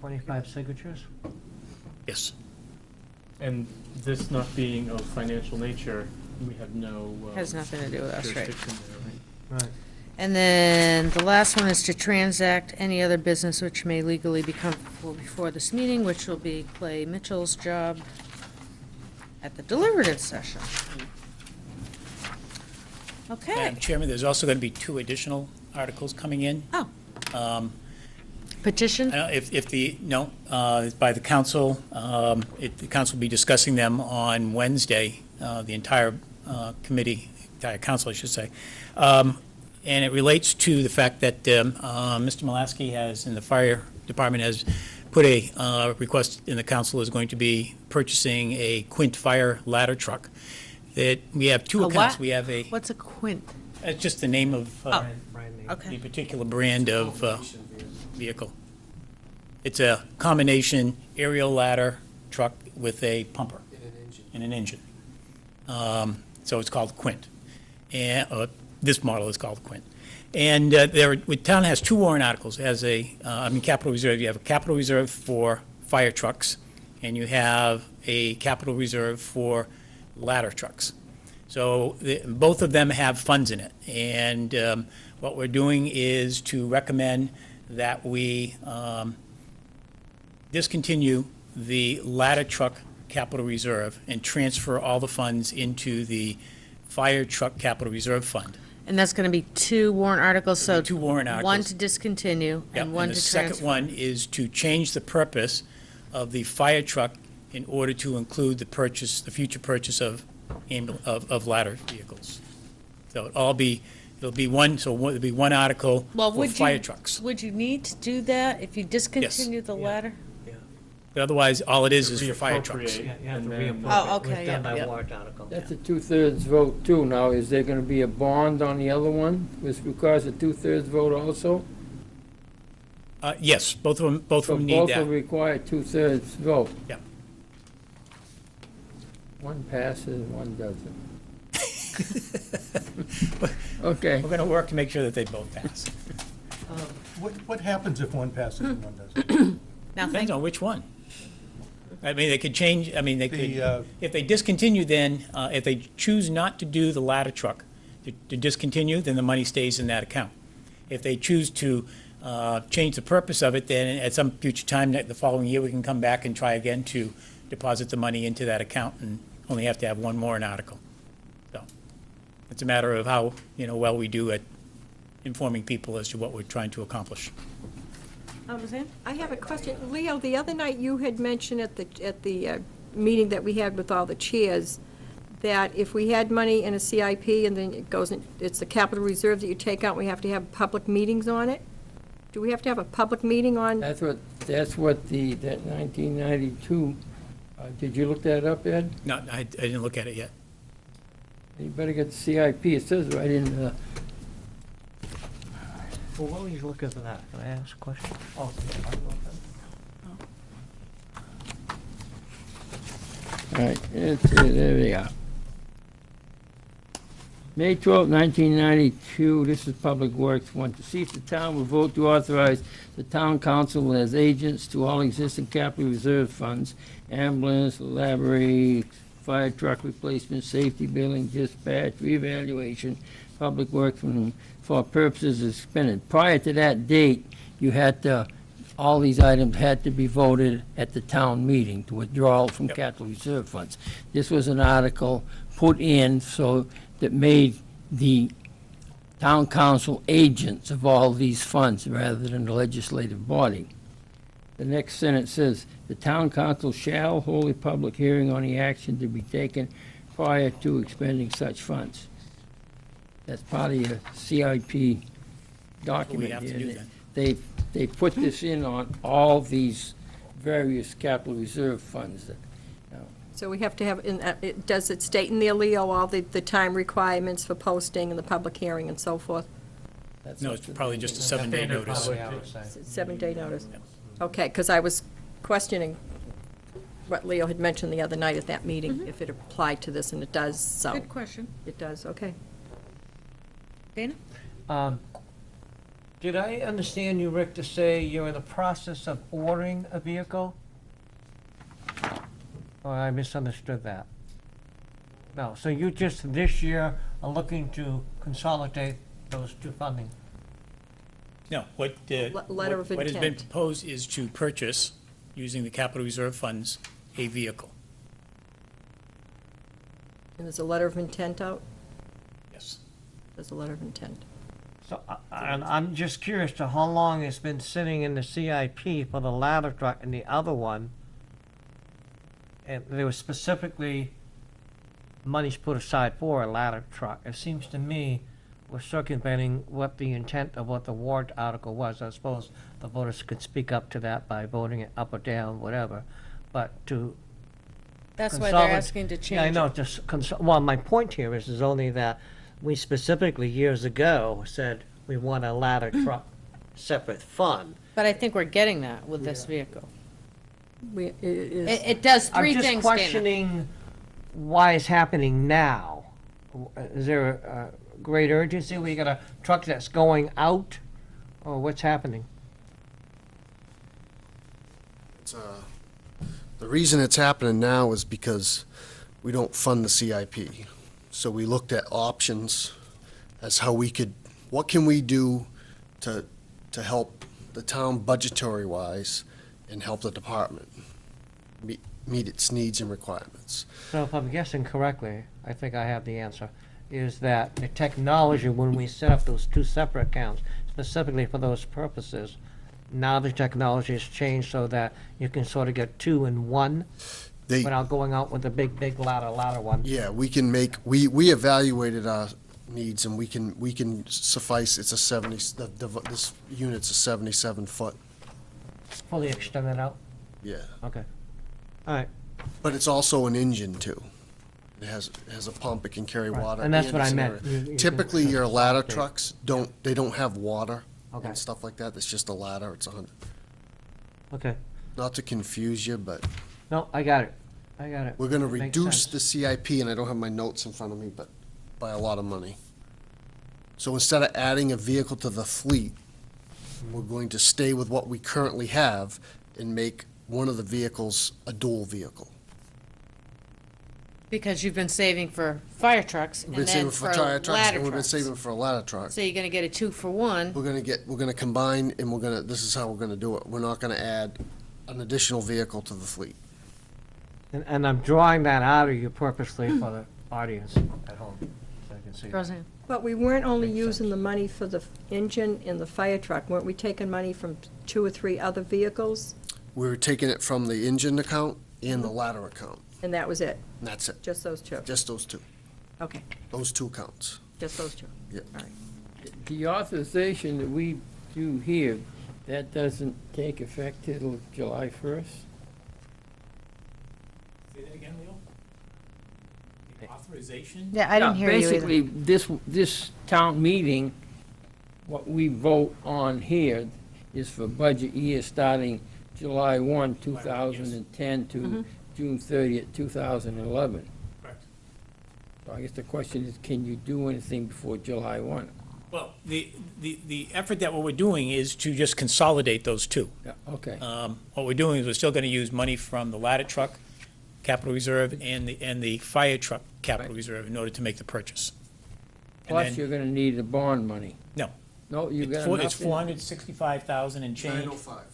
25 signatures? Yes, And this not being of financial nature, we have no Has nothing to do with us, right? jurisdiction there, right? Right. And then the last one is to transact any other business which may legally become before this meeting, which will be Clay Mitchell's job at the deliberative session. Okay. Madam Chairman, there's also going to be 2 additional articles coming in. Oh. Petition? By the council. The council will be discussing them on Wednesday, the entire committee, entire council, I should say. And it relates to the fact that Mr. Malasky has, in the fire department, has put a request in the council is going to be purchasing a Quint fire ladder truck. That we have 2 A accounts. what? We have a, What's a quint? it's just the name of Brand name. the Okay. particular brand of vehicle. It's a combination aerial ladder truck with a pumper. And an engine. So it's called Quint. And this model is called Quint. And the town has 2 warrant articles. It has capital reserve. You have a capital reserve for fire trucks, and you have a capital reserve for ladder trucks. So both of them have funds in it. And what we're doing is to recommend that we discontinue the ladder truck capital reserve and transfer all the funds into the fire truck capital reserve fund. And that's going to be 2 warrant articles, so. There'll be 2 warrant One articles. to discontinue Yep, and one to the transfer. second one is to change the purpose of the fire truck in order to include the future purchase of ladder vehicles. So it'll be one article Well, for would fire you, trucks. would you need to do that if you discontinue the ladder? But otherwise, all it is for fire trucks. Reappropriate. Yeah, you have to And then- reappropriate. Oh, okay, It was done yeah, by yeah. warrant article. That's a 2/3 vote too. Now, is there gonna be a bond on the other one, which requires a 2/3 vote also? Yes, both of them So need both that. will require 2/3 vote. Yeah. One passes, one doesn't. Okay. We're going to work to make sure that they both pass. What happens if one passes and one doesn't? Depends Nothing? on which one. I mean, they could change, I mean, they The, could, if they discontinue, then, if they choose not to do the ladder truck, to discontinue, then the money stays in that account. If they choose to change the purpose of it, then at some future time, the following year, we can come back and try again to deposit the money into that account and only have to have one more article. So it's a matter of how, well we do at informing people as to what we're trying to accomplish. Roseanne? I have a question. Leo, the other night you had mentioned at the meeting that we had with all the chairs, that if we had money in a CIP and then it goes in, it's the capital reserve that you take out, we have to have public meetings on it? Do we have to have a public meeting on? That's what that 1992, did you look that up, Ed? No, I didn't look at it yet. You better get the CIP, it says right in, Well, what were you looking for that? Can I ask a question? Oh, I don't know. all right, there we are. May 12, 1992, this is Public Works, one, to see if the town will vote to authorize the town council as agents to all existing capital reserve funds, ambulance, library, fire truck replacement, safety building, dispatch, reevaluation, Public Works for purposes expended. Prior to that date, you had to, all these items had to be voted at the town meeting to withdraw from Yep. capital reserve funds. This was an article put in so that made the town council agents of all these funds rather than the legislative body. The next sentence says, "The town council shall hold a public hearing on the action to be taken prior to expending such funds." That's part of your CIP document. have to here. do then. They put this in on all these various capital reserve funds that, So we have to have, does it state in there, Leo, all the time requirements for posting and the public hearing and so forth? that's. No, it's probably just a 7-day Standard notice. public- Yeah, I would say. 7-day notice? Okay, because I was questioning what Leo had mentioned the other night at that meeting, if it applied to this, and it does, so. Good question. It does, okay. Dana? Did I understand you, Rick, to say you're in the process of ordering a vehicle? Or I misunderstood that? No, so you just this year are looking to consolidate those two funding? No, what Letter of what has been intent. proposed is to purchase, using the capital reserve funds, a vehicle. And there's a letter of intent out? Yes. There's a letter of intent. So, and I'm just curious to how long it's been sitting in the CIP for the ladder truck and the other one. And there was specifically monies put aside for a ladder truck. It seems to me we're circumventing what the intent of what the warrant article was. I suppose the voters could speak up to that by voting it up or down, whatever. But to That's why they're consolidate- asking to change Yeah, I know, it. just, well, my point here is only that we specifically years ago said we want a ladder truck separate fund. But I think we're getting that with this vehicle. Is It does three I'm just things, Dana. questioning why it's happening now. Is there a great urgency? We got a truck that's going out, or what's happening? The reason it's happening now is because we don't fund the CIP. So we looked at options as how we could, what can we do to help the town budgetary-wise and help the department meet its needs and requirements. So if I'm guessing correctly, I think I have the answer, is that the technology, when we set up those two separate accounts, specifically for those purposes, now the technology has changed so that you can sort of get two in one They, without going out with the big ladder one. yeah, we can make, we evaluated our needs and we can suffice, it's a 70, this unit's a 77-foot, Fully extended out? yeah. Okay. All right. But it's also an engine too. It has a pump, it can carry Right, water. and that's what I it's an meant. area. You can Typically, your ladder consolidate. trucks they don't have water Okay. and stuff like that. It's just a ladder. It's Okay. not to confuse you, but No, I got it. I got it. we're gonna Makes reduce sense. the CIP, and I don't have my notes in front of me, but by a lot of money. So instead of adding a vehicle to the fleet, we're going to stay with what we currently have and make one of the vehicles a dual vehicle. Because you've been saving for fire trucks We've and been then saving for for tire trucks, ladder and we've been trucks. saving for a ladder truck. So you're gonna get a 2-for-1. We're gonna combine, and this is how we're gonna do it. We're not gonna add an additional vehicle to the fleet. And I'm drawing that out of you purposely for the audience at home, so I can see. that. Roseanne? But we weren't only Makes using the money for the engine and the fire truck. Weren't we taking money from 2 or 3 other vehicles? We're taking it from the engine account and the ladder account, And that was it? and that's it. Just those two? Just those two, Okay, those two accounts. just those two? Yep. All right. The authorization that we do here, that doesn't take effect till July 1st? Say that again, Leo? The authorization? Yeah, I didn't hear you either. Basically, this town meeting, what we vote on here is for budget year starting July 1, 2010 to June 30th, 2011. Correct. So I guess the question is, can you do anything before July 1? Well, the effort that what we're doing is to just consolidate those two. Yeah, okay. What we're doing is we're still gonna use money from the ladder truck capital reserve and the fire truck capital Right. reserve in order to make the purchase. And Plus, then- you're gonna need the bond money. No. No, you got enough? It's 465,000 and change. 905,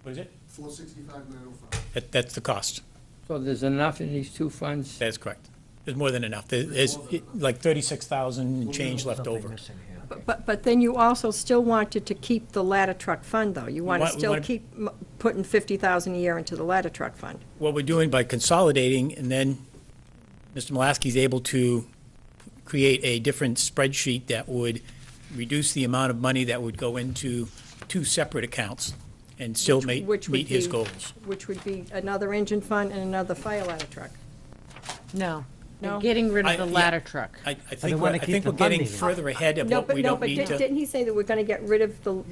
What is it? 465, 905. That's the cost. So there's enough in these two funds? That's correct. There's more than enough. There's like 36,000 and change left Something over. missing here. But then you also still wanted to keep the ladder truck fund, though. You want to want- we still wanna- keep putting 50,000 a year into the ladder truck fund. What we're doing by consolidating, and then Mr. Malasky's able to create a different spreadsheet that would reduce the amount of money that would go into 2 separate accounts and still Which would meet his be- goals. Which would be another engine fund and another fire ladder truck. No. No? We're getting rid I- of the yeah. ladder truck. I think wanna we're keep the getting funding. further ahead of No, what but we no, don't but need to. didn't he say that we're going to get rid of the,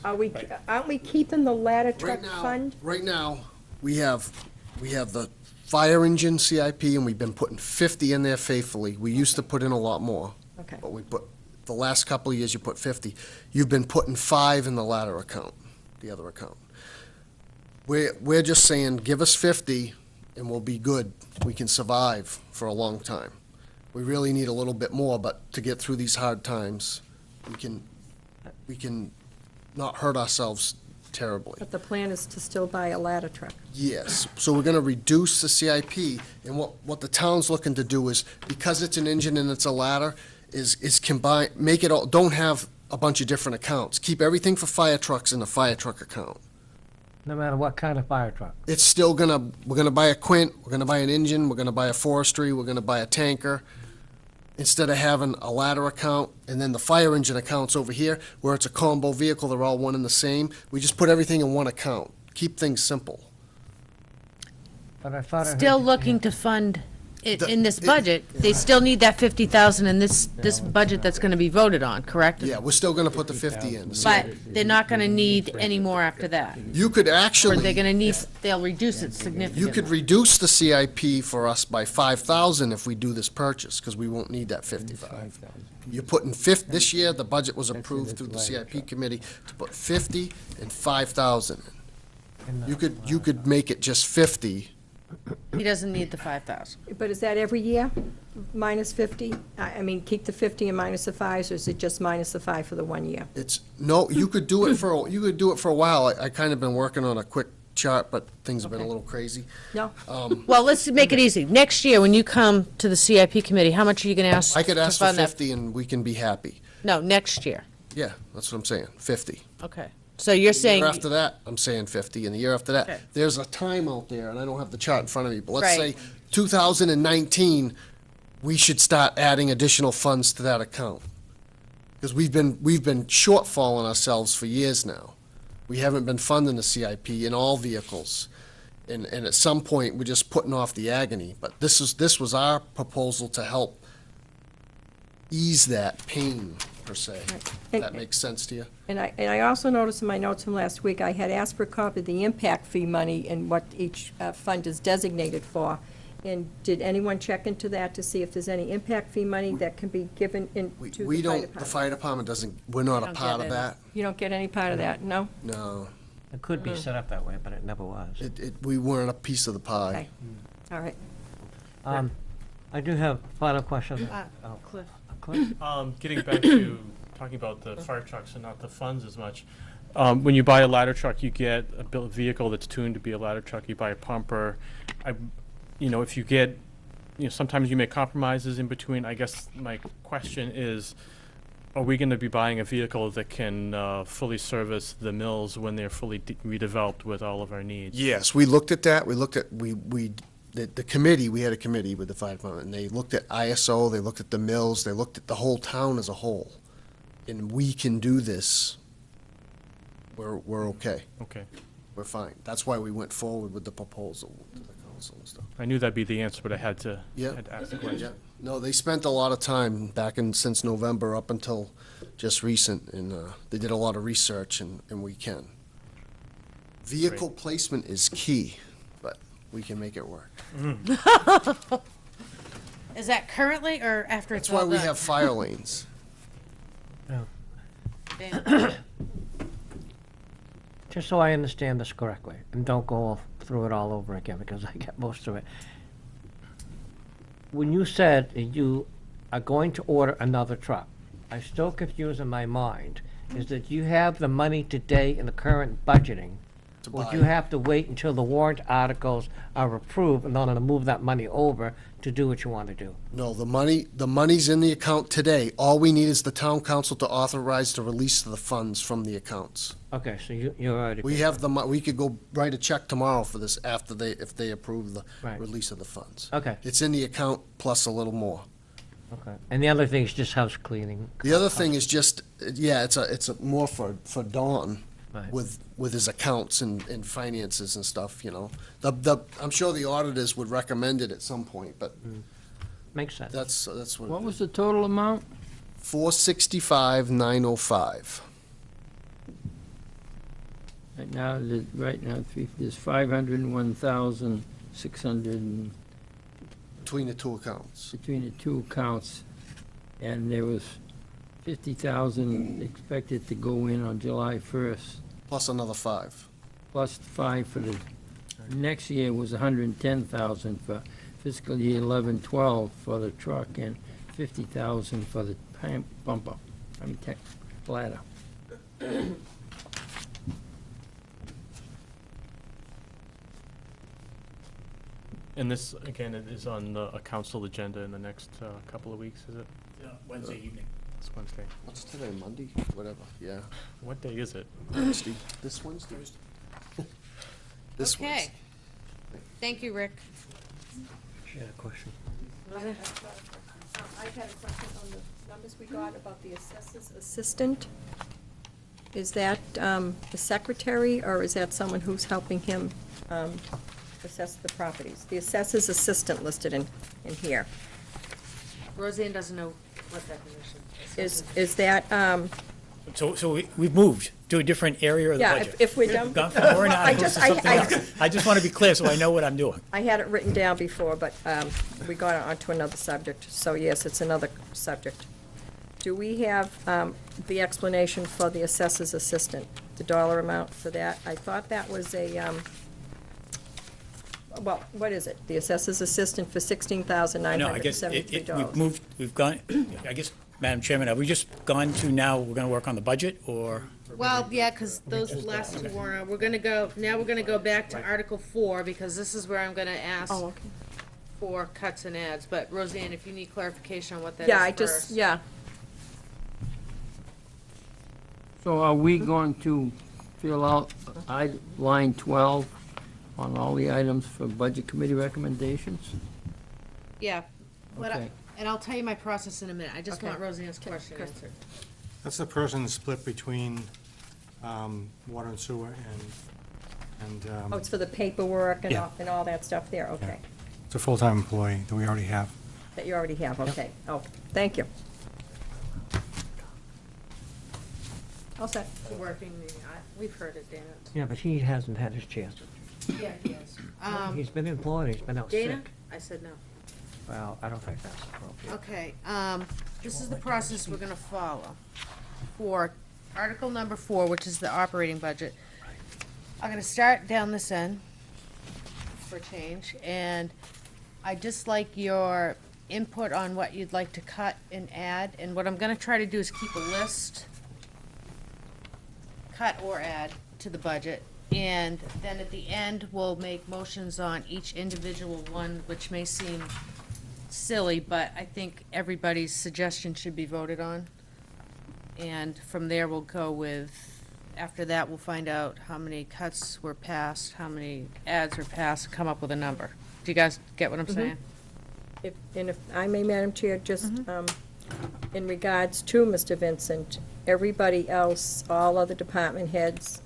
aren't we keeping the ladder Right truck now, fund? right now, we have the fire engine CIP, and we've been putting 50 in there faithfully. We used to put in a lot more. Okay. But we put, the last couple of years, you put 50. You've been putting 5 in the ladder account, the other account. We're just saying, give us 50 and we'll be good. We can survive for a long time. We really need a little bit more, but to get through these hard times, we can not hurt ourselves terribly. But the plan is to still buy a ladder truck. Yes, so we're gonna reduce the CIP, and what the town's looking to do is, because it's an engine and it's a ladder, is combine, make it all, don't have a bunch of different accounts. Keep everything for fire trucks in the fire truck account. No matter what kind of fire truck. It's still we're gonna buy a Quint, we're gonna buy an engine, we're gonna buy a forestry, we're gonna buy a tanker, instead of having a ladder account, and then the fire engine account's over here, where it's a combo vehicle, they're all one and the same. We just put everything in one account. Keep things simple. But I thought I heard Still you- looking to fund it The- in this budget. They still need that 50,000 in this budget that's gonna be voted on, correct? Yeah, we're still gonna put the 50 in. But they're not gonna need any more after that. You could Or actually. they're gonna need, they'll reduce it significantly. You could reduce the CIP for us by 5,000 if we do this purchase, because we won't need that 55. You're putting this year, the budget was approved through the CIP committee to put 50 and 5,000. You could make it just 50. He doesn't need the 5,000. But is that every year, minus 50? I mean, keep the 50 and minus the 5s, or is it just minus the 5 for the 1 year? No, you could do it for a while. I kind of been working on a quick chart, but things have been a Okay. little crazy. No? Well, let's make it easy. Next year, when you come to the CIP committee, how much are you gonna ask? I could to ask for fund that? 50 and we can be happy. No, next year. Yeah, that's what I'm saying, 50. Okay. So you're The saying, year after that, I'm saying 50, and the year after Okay. that, there's a time out there, and I don't have the chart in front of me, but let's Right. say 2019, we should start adding additional funds to that account. Because we've been shortfalling ourselves for years now. We haven't been funding the CIP in all vehicles. And at some point, we're just putting off the agony. But this was our proposal to help ease that pain, per se. And- That makes sense to you? And I also noticed in my notes from last week, I had asked for a copy of the impact fee money and what each fund is designated for. And did anyone check into that to see if there's any impact fee money that can be given into the fire We don't, the department? fire department doesn't, we're not a don't part get of it. that. You don't get any part of that, no? No. It could be set up that way, but it never was. We weren't a piece of the pie. Okay. All right. I do have a final question. Cliff. Cliff? Getting back to talking about the fire trucks and not the funds as much. When you buy a ladder truck, you get a built vehicle that's tuned to be a ladder truck. You buy a pumper. If you get, sometimes you make compromises in between. I guess my question is, are we going to be buying a vehicle that can fully service the mills when they're fully redeveloped with all of our needs? Yes, we looked at that. We looked at, the committee, we had a committee with the fire department, and they looked at ISO, they looked at the mills, they looked at the whole town as a whole. And we can do this. We're okay. Okay. We're fine. That's why we went forward with the proposal to the council and stuff. I knew that'd be the answer, but I had to Yeah. ask the question. Yeah. No, they spent a lot of time since November up until just recent, and they did a lot of research, and we can. Vehicle placement is key, but we can make it work. Is that currently or after it's That's why all we done? have fire lanes. Dan? Just so I understand this correctly, and don't go through it all over again, because I get most of it. When you said you are going to order another truck, I'm still confused in my mind. Is that you have the money today in the current budgeting? To Or buy. do you have to wait until the warrant articles are approved in order to move that money over to do what you want to do? No, the money's in the account today. All we need is the town council to authorize the release of the funds from the accounts. Okay, so you're already. We have we could go write a check tomorrow for this if they approve the Right. release of the funds. Okay, It's in the account plus a little more. okay. And the other thing is just house cleaning. The other thing is just, it's a more for Dawn Right. with his accounts and finances and stuff, I'm sure the auditors would recommend it at some point, but Makes sense. that's what What it was is. the total amount? 465,905. Right now, there's 501,600 Between the two accounts. between the two accounts, and there was 50,000 expected to go in on July 1st, Plus another 5. plus 5 for the, next year was 110,000 for fiscal year 11-12 for the truck, and 50,000 for the bumper, ladder. And this, again, it is on a council agenda in the next couple of weeks, is it? Wednesday evening. It's Wednesday. What's today, Monday? Whatever, yeah. What day is it? Wednesday. This Wednesday? This Okay. Wednesday. Thank you, Rick. She had a question. I had a question on the numbers we got about the assessor's assistant. Is that the secretary, or is that someone who's helping him assess the properties? The assessor's assistant listed in here. Roseanne doesn't know what that position is. Is that, So we've moved to a different area of the yeah, budget. if we're done. We've gone from warrant I articles just, to something else. I just want to be clear so I know what I'm doing. I had it written down before, but we got onto another subject, so yes, it's another subject. Do we have the explanation for the assessor's assistant, the dollar amount for that? I thought that was well, what is it? The assessor's assistant for No, I guess $16,973. we've moved, we've gone, I guess, Madam Chairman, have we just gone to now, we're going to work on the budget, or? Well, yeah, because those last two we're gonna go back to Article 4, because this is where I'm gonna ask Oh, okay. for cuts and adds. But Roseanne, if you need clarification on what that is Yeah, I first. just, yeah. So are we going to fill out line 12 on all the items for Budget Committee recommendations? Yeah. Okay. And I'll tell you my process in a minute. I just Okay. want Roseanne's question Good. answered. That's the person split between water and sewer and Oh, it's for the paperwork Yeah. and all that stuff there, okay. it's a full-time employee that we already have. That you already have, okay. Oh, thank you. All set. Working, we've heard it, Dana. Yeah, but he hasn't had his chance. Yeah, he is. He's been employed, he's been out sick. Dana? I said no. Well, I don't think that's appropriate. Okay, this is the process we're gonna follow for Article number 4, which is the operating budget. I'm gonna start down this end for change, and I'd just like your input on what you'd like to cut and add, and what I'm gonna try to do is keep a list, cut or add to the budget, and then at the end, we'll make motions on each individual one, which may seem silly, but I think everybody's suggestion should be voted on. And from there, we'll go with, after that, we'll find out how many cuts were passed, how many ads were passed, come up with a number. Do you guys get what I'm saying? If I may, Madam Chair, just in regards to Mr. Vincent, everybody else, all other department heads,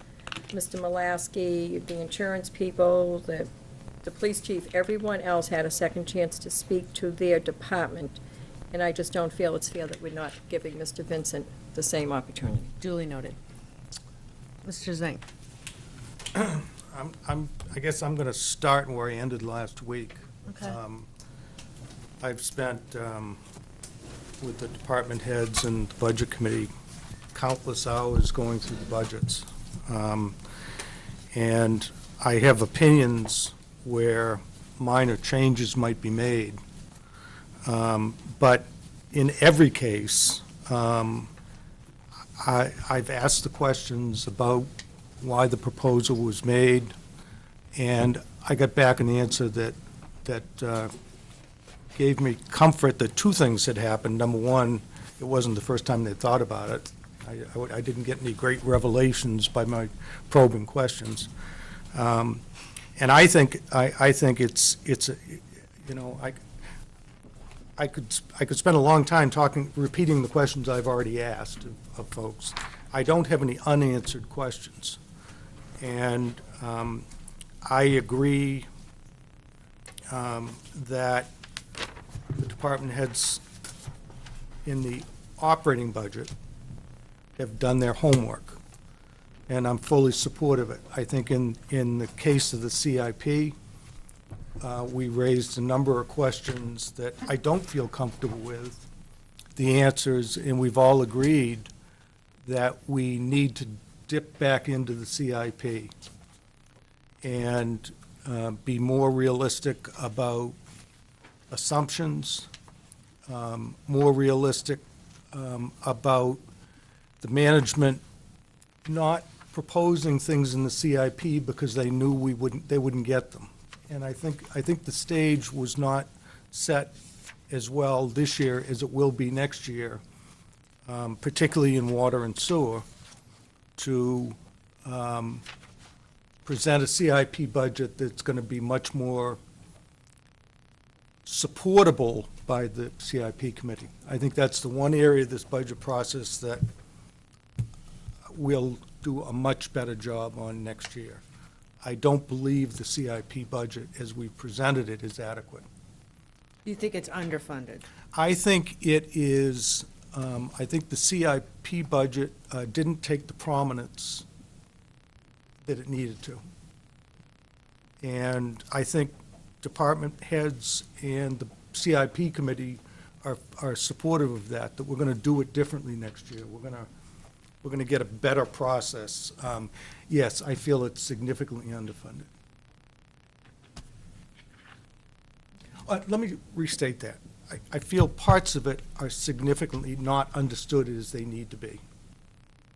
Mr. Malasky, the insurance people, the police chief, everyone else had a second chance to speak to their department, and I just don't feel it's fair that we're not giving Mr. Vincent the same opportunity. Duly noted. Mr. Zink? I guess I'm going to start where I ended last week. Okay. I've spent, with the department heads and the budget committee, countless hours going through the budgets. And I have opinions where minor changes might be made. But in every case, I've asked the questions about why the proposal was made, and I got back an answer that gave me comfort that two things had happened. Number one, it wasn't the first time they'd thought about it. I didn't get any great revelations by my probing questions. And I think it's you know, I could spend a long time repeating the questions I've already asked of folks. I don't have any unanswered questions. And I agree that the department heads in the operating budget have done their homework, and I'm fully supportive of it. I think in the case of the CIP, we raised a number of questions that I don't feel comfortable with the answers, and we've all agreed that we need to dip back into the CIP and be more realistic about assumptions, more realistic about the management not proposing things in the CIP because they knew they wouldn't get them. And I think the stage was not set as well this year as it will be next year, particularly in water and sewer, to present a CIP budget that's going to be much more supportable by the CIP committee. I think that's the one area of this budget process that we'll do a much better job on next year. I don't believe the CIP budget, as we presented it, is adequate. You think it's underfunded? I think it is, I think the CIP budget didn't take the prominence that it needed to. And I think department heads and the CIP committee are supportive of that we're going to do it differently next year. We're going to get a better process. Yes, I feel it's significantly underfunded. Let me restate that. I feel parts of it are significantly not understood as they need to be,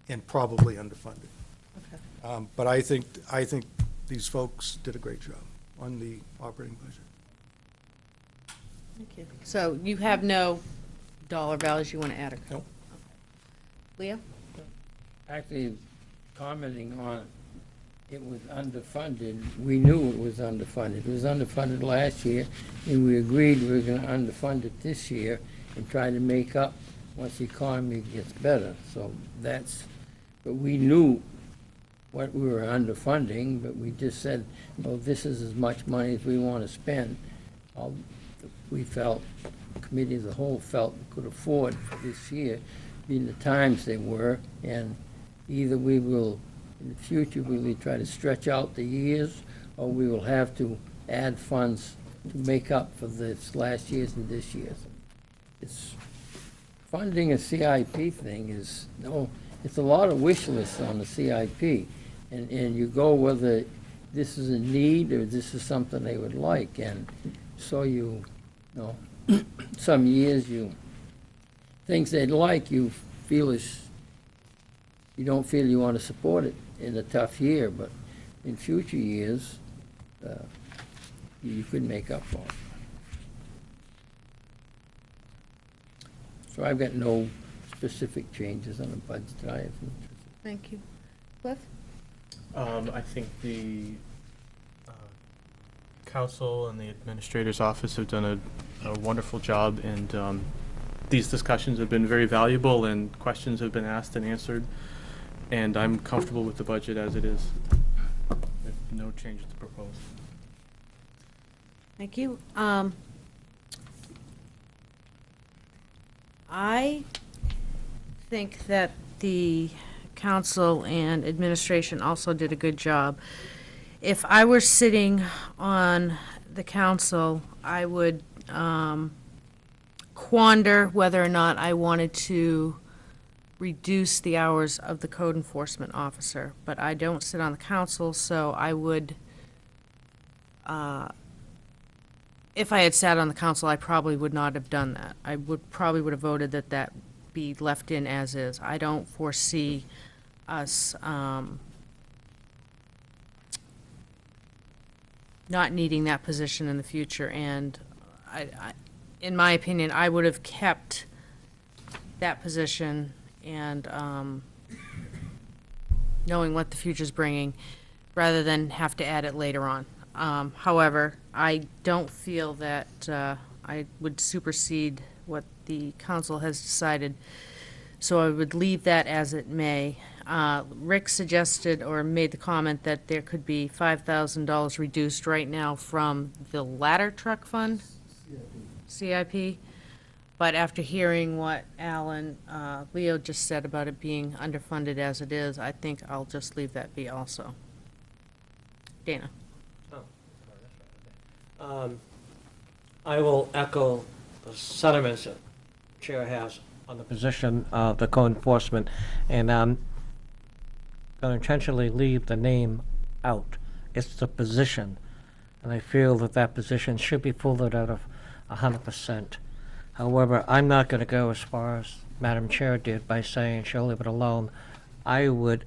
and probably underfunded. Okay. But I think these folks did a great job on the operating budget. Thank you. So you have no dollar values you want to add? Nope. Leo? Actually, commenting on it was underfunded, we knew it was underfunded. It was underfunded last year, and we agreed we were gonna underfund it this year and try to make up once the economy gets better. So but we knew what we were underfunding, but we just said, no, this is as much money as we want to spend. We felt, the committee as a whole felt we could afford for this year, being the times they were, and either we will, in the future, really try to stretch out the years, or we will have to add funds to make up for this last year's and this year's. It's funding a CIP thing is, it's a lot of wish lists on the CIP. and you go whether this is a need or this is something they would like, and so you know, some years things they'd like, you feel you don't feel you want to support it in a tough year, but in future years, you could make up for it. So I've got no specific changes on the budget that I have. Thank you. Cliff? I think the council and the administrator's office have done a wonderful job, and these discussions have been very valuable, and questions have been asked and answered, and I'm comfortable with the budget as it is, with no changes to propose. Thank you. I think that the council and administration also did a good job. If I were sitting on the council, I would quander whether or not I wanted to reduce the hours of the code enforcement officer. But I don't sit on the council, so I would, if I had sat on the council, I probably would not have done that. I probably would have voted that that be left in as is. I don't foresee us not needing that position in the future, and in my opinion, I would have kept that position and knowing what the future's bringing, rather than have to add it later on. However, I don't feel that I would supersede what the council has decided, so I would leave that as it may. Rick suggested or made the comment that there could be $5,000 reduced right now from the ladder truck fund, CIP. But after hearing what Alan, Leo just said about it being underfunded as it is, I think I'll just leave that be also. Dana. I will echo the sentiments that the Chair has on the position of the code enforcement, and I'm going to intentionally leave the name out. It's the position, and I feel that that position should be pulled out of 100%. However, I'm not going to go as far as Madam Chair did by saying she'll leave it alone. I would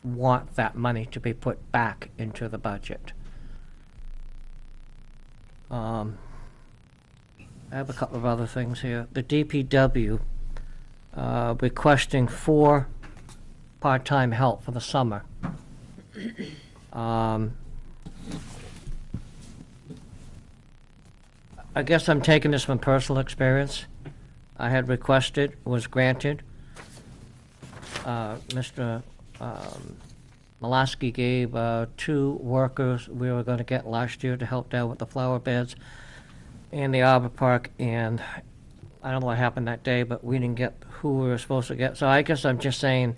want that money to be put back into the budget. I have a couple of other things here. The DPW requesting 4 part-time help for the summer. I guess I'm taking this from personal experience. I had requested, was granted. Mr. Malasky gave 2 workers we were going to get last year to help down with the flower beds and the arbor park, and I don't know what happened that day, but we didn't get who we were supposed to get. So I guess I'm just saying,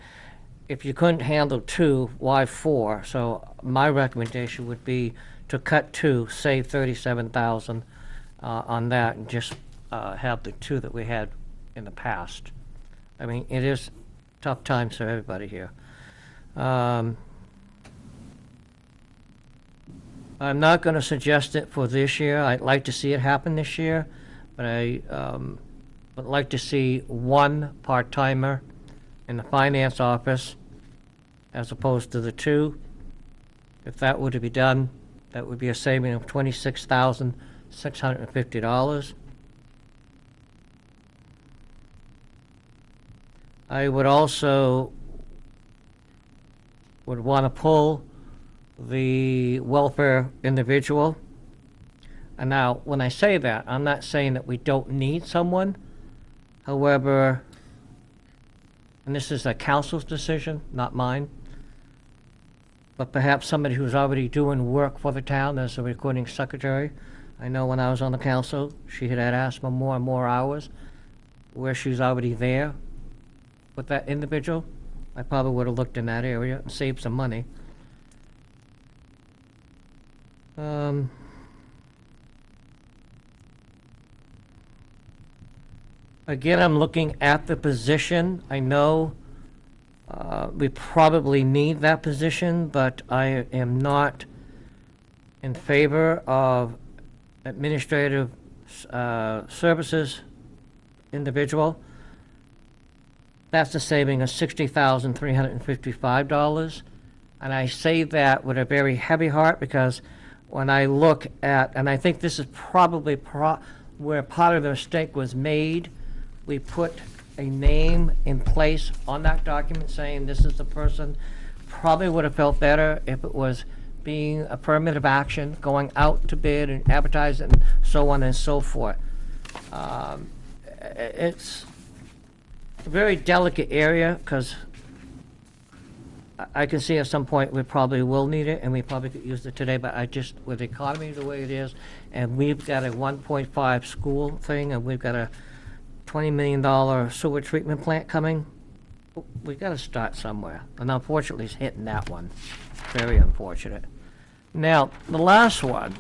if you couldn't handle 2, why 4? So my recommendation would be to cut 2, save $37,000 on that, and just have the 2 that we had in the past. I mean, it is tough times for everybody here. I'm not going to suggest it for this year. I'd like to see it happen this year, but I would like to see 1 part-timer in the finance office as opposed to the 2. If that were to be done, that would be a saving of $26,650. I would also want to pull the welfare individual. And now, when I say that, I'm not saying that we don't need someone. However, and this is a council's decision, not mine, but perhaps somebody who's already doing work for the town as a recording secretary. I know when I was on the council, she had asked for more and more hours where she's already there with that individual. I probably would have looked in that area and saved some money. Again, I'm looking at the position. I know We probably need that position, but I am not in favor of administrative services individual. That's a saving of $60,355. And I say that with a very heavy heart because when I look at, and I think this is probably where part of the mistake was made, we put a name in place on that document saying this is the person. Probably would have felt better if it was being affirmative action, going out to bid and advertising, and so on and so forth. It's a very delicate area because I can see at some point we probably will need it and we probably could use it today, but I just, with the economy the way it is, and we've got a 1.5 school thing and we've got a $20 million sewer treatment plant coming, we've got to start somewhere. And unfortunately, it's hitting that one. Very unfortunate. Now, the last one,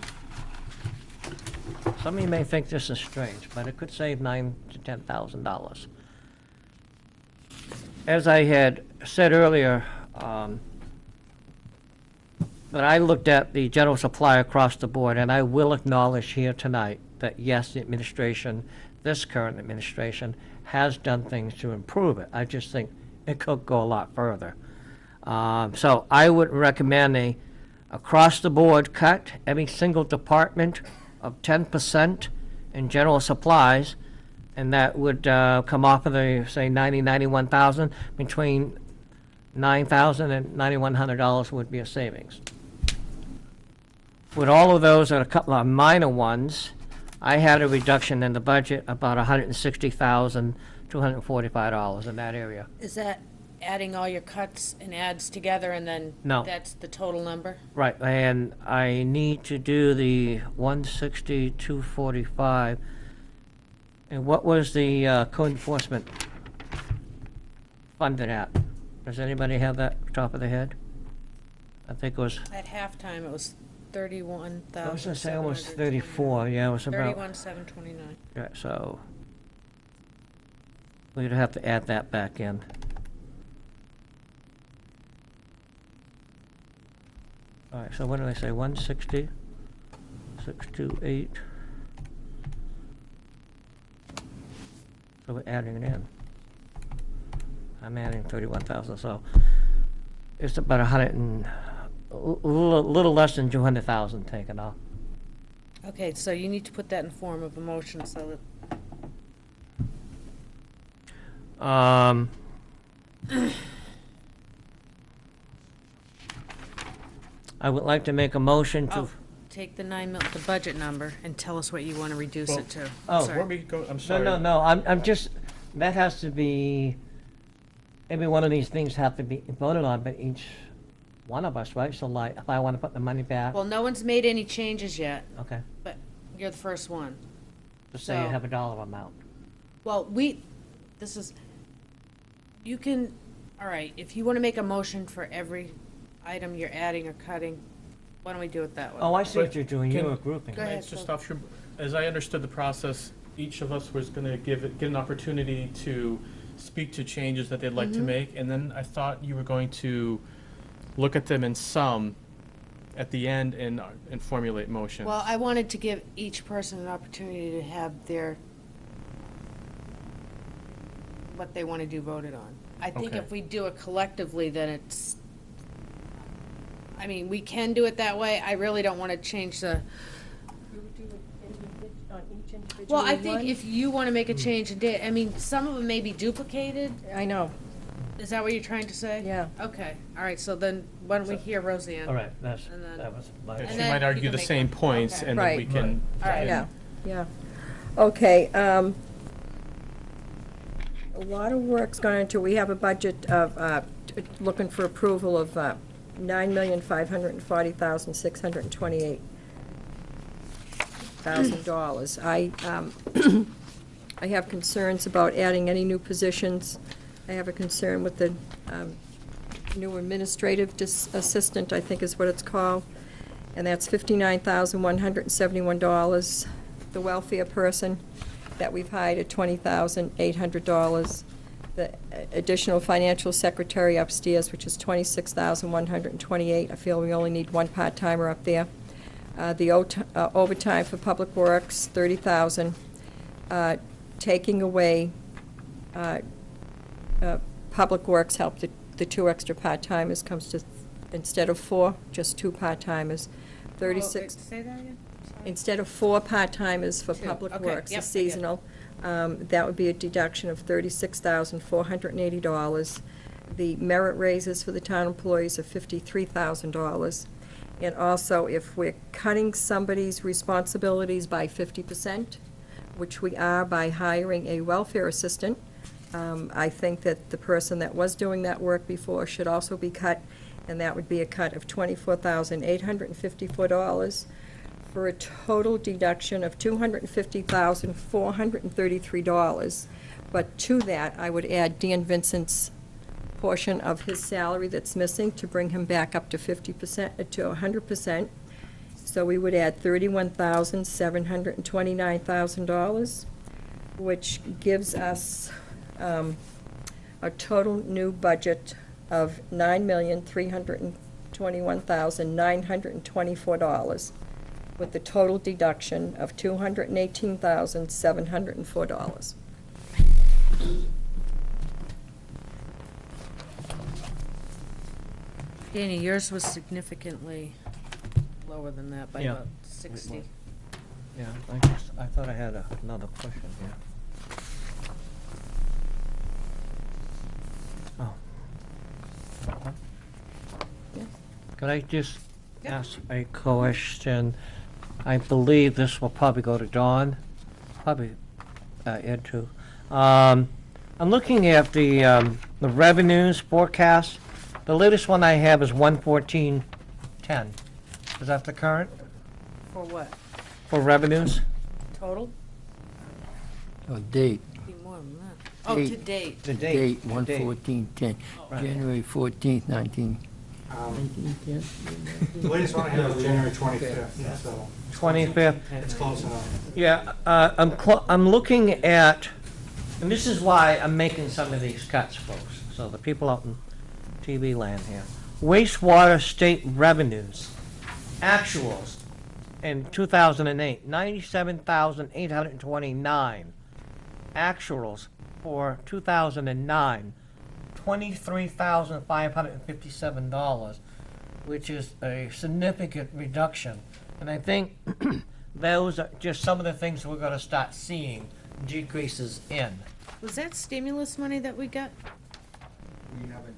some of you may think this is strange, but it could save $9,000 to $10,000. As I had said earlier, but I looked at the general supply across the board, and I will acknowledge here tonight that yes, the administration, this current administration, has done things to improve it. I just think it could go a lot further. So I would recommend a across-the-board cut, every single department of 10% in general supplies, and that would come off of the, say, 91,000. Between $9,000 and $9,100 would be a savings. With all of those and a couple of minor ones, I had a reduction in the budget about $160,245 in that area. Is that adding all your cuts and adds together and then No. that's the total number? Right, and I need to do the 160,245. And what was the code enforcement funded at? Does anybody have that top of their head? I think it was, At halftime, it was 31,000. I was gonna say almost 34, yeah, it was about. 31,729. Yeah, so we'd have to add that back in. All right, so what did I say, 160, 628? So we're adding it in. I'm adding 31,000, so it's about a little less than 200,000 taken off. Okay, so you need to put that in form of a motion so that, I would like to make a motion to. oh, take the the budget number and tell us what you want to reduce Well, it to. Oh, Sorry. Before we go, I'm No, sorry. no, I'm just, that has to be, every one of these things have to be voted on by each one of us, right? So like, if I want to put the money back, Well, no one's made any changes yet, okay, but you're the first one. just say you So- have a dollar amount. Well, you can, all right, if you want to make a motion for every item you're adding or cutting, why don't we do it that way? Oh, I see what But you're doing, can- you're grouping. Go ahead, It's just Phil. off your, as I understood the process, each of us was gonna get an opportunity to speak to changes that they'd like Mm-hmm. to make, and then I thought you were going to look at them in sum at the end and formulate motions. Well, I wanted to give each person an opportunity to have what they want to do voted on. I think Okay. if we do it collectively, then it's, I mean, we can do it that way. I really don't want to change the, well, I think if you want to make a change in date, I mean, some of them may be duplicated. I know, Is that what you're trying to say? yeah. Okay, all right, so then why don't we hear Roseanne? All right, that And then- was my. And and she then might you argue can the make same one. points, Okay. and then we Right. can. All right. Yeah, yeah. Okay, a lot of work's gone into, we have a budget of, looking for approval of $9,540,628,000. I have concerns about adding any new positions. I have a concern with the new administrative assistant, I think is what it's called, and that's $59,171. The welfare person that we've hired at $20,800. The additional financial secretary upstairs, which is $26,128. I feel we only need one part-timer up there. The overtime for Public Works, $30,000. Taking away Public Works help, the 2 extra part-timers comes to, instead of 4, just 2 part-timers. 36. Say that again? Sorry. Instead of 4 part-timers for 2. Public Okay, Works, yep, I the get it. seasonal, that would be a deduction of $36,480. The merit raises for the town employees are $53,000. And also, if we're cutting somebody's responsibilities by 50%, which we are by hiring a welfare assistant, I think that the person that was doing that work before should also be cut, and that would be a cut of $24,854 for a total deduction of $250,433. But to that, I would add Dan Vincent's portion of his salary that's missing to bring him back up to 50%, to 100%. So we would add $31,729,000, which gives us a total new budget of $9,321,924, with the total deduction of $218,704. Danny, yours was significantly lower than that by Yeah. about 60. Yeah, I thought I had another question here. Oh. Yeah. Could I just Yep. ask a question? I believe this will probably go to Dawn, probably Ed too. I'm looking at the revenues forecast. The latest one I have is 11410. Is that the current For what? for revenues? Total? Oh, date, Be more than that. Oh, Date. to date. The date, the 1/14/10, Right. January 14th, 19. The latest one I have is January 25th, so 25th. it's close enough. Yeah, I'm looking at, and this is why I'm making some of these cuts, folks, so the people out in TV land here. Wastewater state revenues, actuals in 2008, 97,829. Actuals for 2009, $23,557, which is a significant reduction. And I think those are just some of the things we're gonna start seeing decreases in. Was that stimulus money that we got? We haven't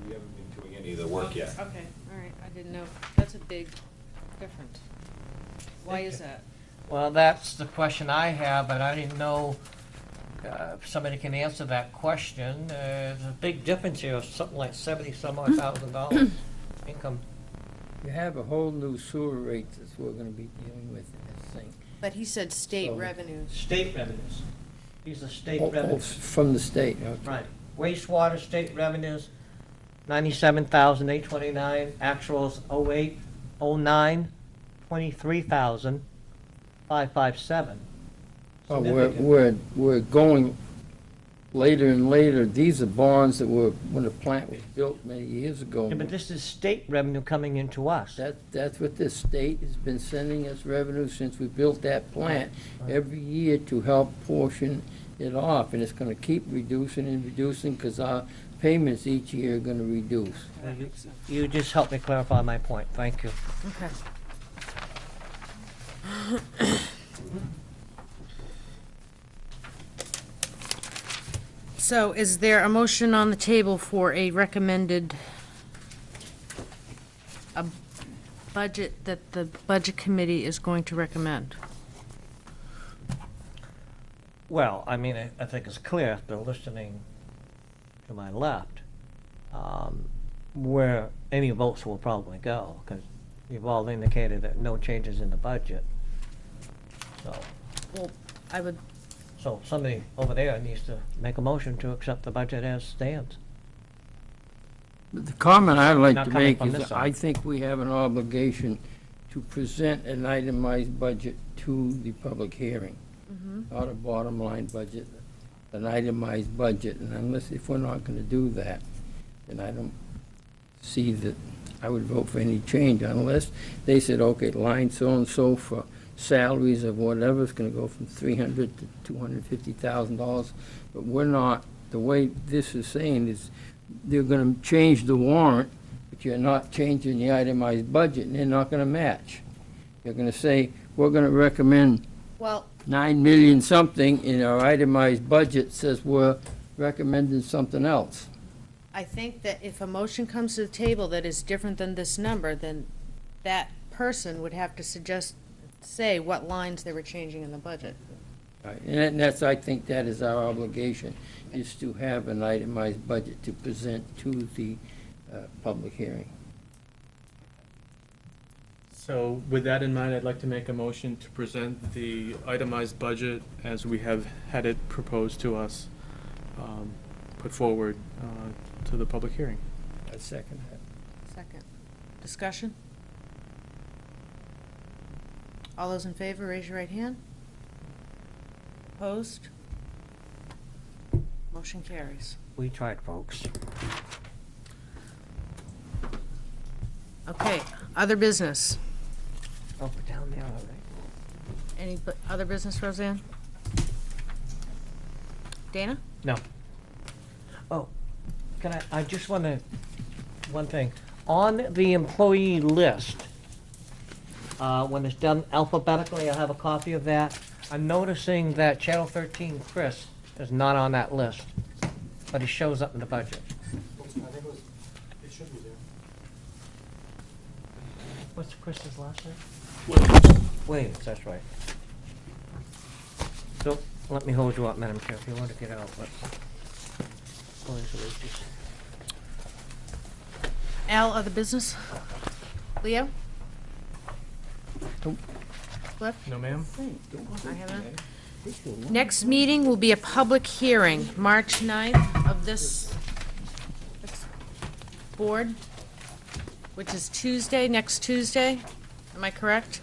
been doing any of the work yet. Okay, all right, I didn't know. That's a big difference. Why is that? Well, that's the question I have, but I didn't know if somebody can answer that question. There's a big difference here, something like $70-some-odd thousand income. You have a whole new sewer rate that we're gonna be dealing with in this thing. But he said state So- revenues. State revenues. These are state Oh, revenues. from the state, okay. Right. Wastewater state revenues, 97,829. Actuals 08, 09, 23,557. Oh, Significant. we're going later and later. These are bonds that were, when the plant was built many years ago. Yeah, but this is state revenue coming into us. That's what the state has been sending us revenue since we built that plant every year to help portion it off. And it's gonna keep reducing and reducing because our payments each year are gonna reduce. You just helped me clarify my point. Thank you. Okay. So is there a motion on the table for a recommended a budget that the Budget Committee is going to recommend? Well, I mean, I think it's clear, if they're listening to my left, where any votes will probably go, because you've all indicated that no changes in the budget. Well, I would, So somebody over there needs to make a motion to accept the budget as stands. The comment I'd like Not to coming make from is this that I side. think we have an obligation to present an itemized budget to the public hearing, not a bottom line budget. an itemized budget, and unless, if we're not gonna do that, then I don't see that I would vote for any change unless they said, okay, line so-and-so for salaries of whatever's gonna go from $300,000 to $250,000. But we're not, the way this is saying is, they're gonna change the warrant, but you're not changing the itemized budget, and they're not gonna match. You're gonna say, we're gonna recommend Well, 9 million something, in our itemized budget says we're recommending something else. I think that if a motion comes to the table that is different than this number, then that person would have to say what lines they were changing in the budget. Right, and that's, I think that is our obligation, is to have an itemized budget to present to the public hearing. So with that in mind, I'd like to make a motion to present the itemized budget as we have had it proposed to us, put forward to the public hearing. I second that. Second. Discussion? All those in favor, raise your right hand. Opposed? Motion carries. We tried, folks. Okay, other business. Oh, we're down there, all right. Any other business, Roseanne? Dana? No. Oh, I just want to, one thing. On the employee list, when it's done alphabetically, I have a copy of that. I'm noticing that Channel 13 Chris is not on that list, but he shows up in the budget. What's Chris's last name? Williams, that's right. So, let me hold you up, Madam Chair, if you want to get out, but. Al, other business? Leo? Cliff? No, ma'am? I have none. Next meeting will be a public hearing, March 9th of this board, which is Tuesday, next Tuesday. Am I correct?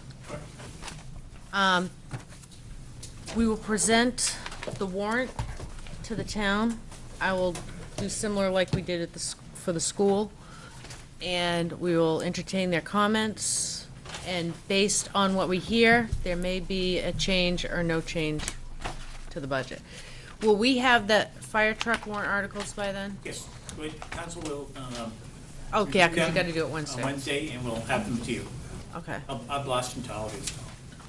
We will present the warrant to the town. I will do similar like we did for the school, and we will entertain their comments. And based on what we hear, there may be a change or no change to the budget. Will we have the fire truck warrant articles by then? Yes, council will, Oh, yeah, because you them gotta do it on Wednesday. Wednesday, and we'll have them to you. Okay. I'll blast them to all of you.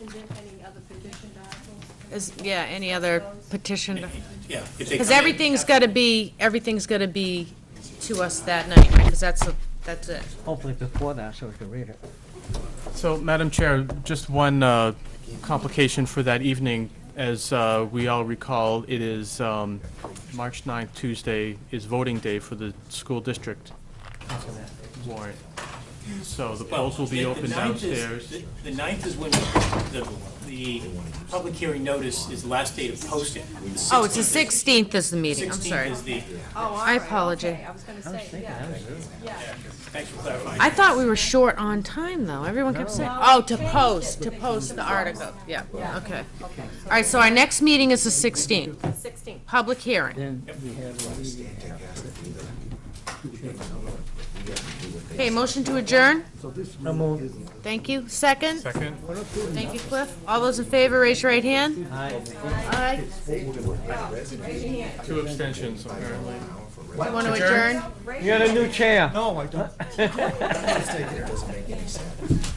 And then any other petition articles? Yeah, any other petition? Yeah. if they Because come in everything's after- gotta be to us that night, because that's it. Hopefully before that, so we can read it. So, Madam Chair, just one complication for that evening. As we all recall, it is March 9th, Tuesday, is voting day for the school district warrant. So the polls will be Well, open the 9th is- downstairs. The 9th is when the public hearing notice is the last day of posting. Oh, it's the 16th is the meeting, I'm sorry. 16th is the, I apologize. I was gonna say, yeah. thanks for clarifying. I thought we were short on time, though. Everyone kept saying, oh, to post the article. Yeah, okay. All right, so our next meeting is the 16th, 16. public hearing. Then we have a meeting. Okay, motion to adjourn? No more. Thank you. Second? Second? Thank you, Cliff. All those in favor, raise your right hand. Aye. Two abstentions, apparently. Do you want to adjourn? You got a new chair. No, I don't. Stay there, it doesn't make any sense.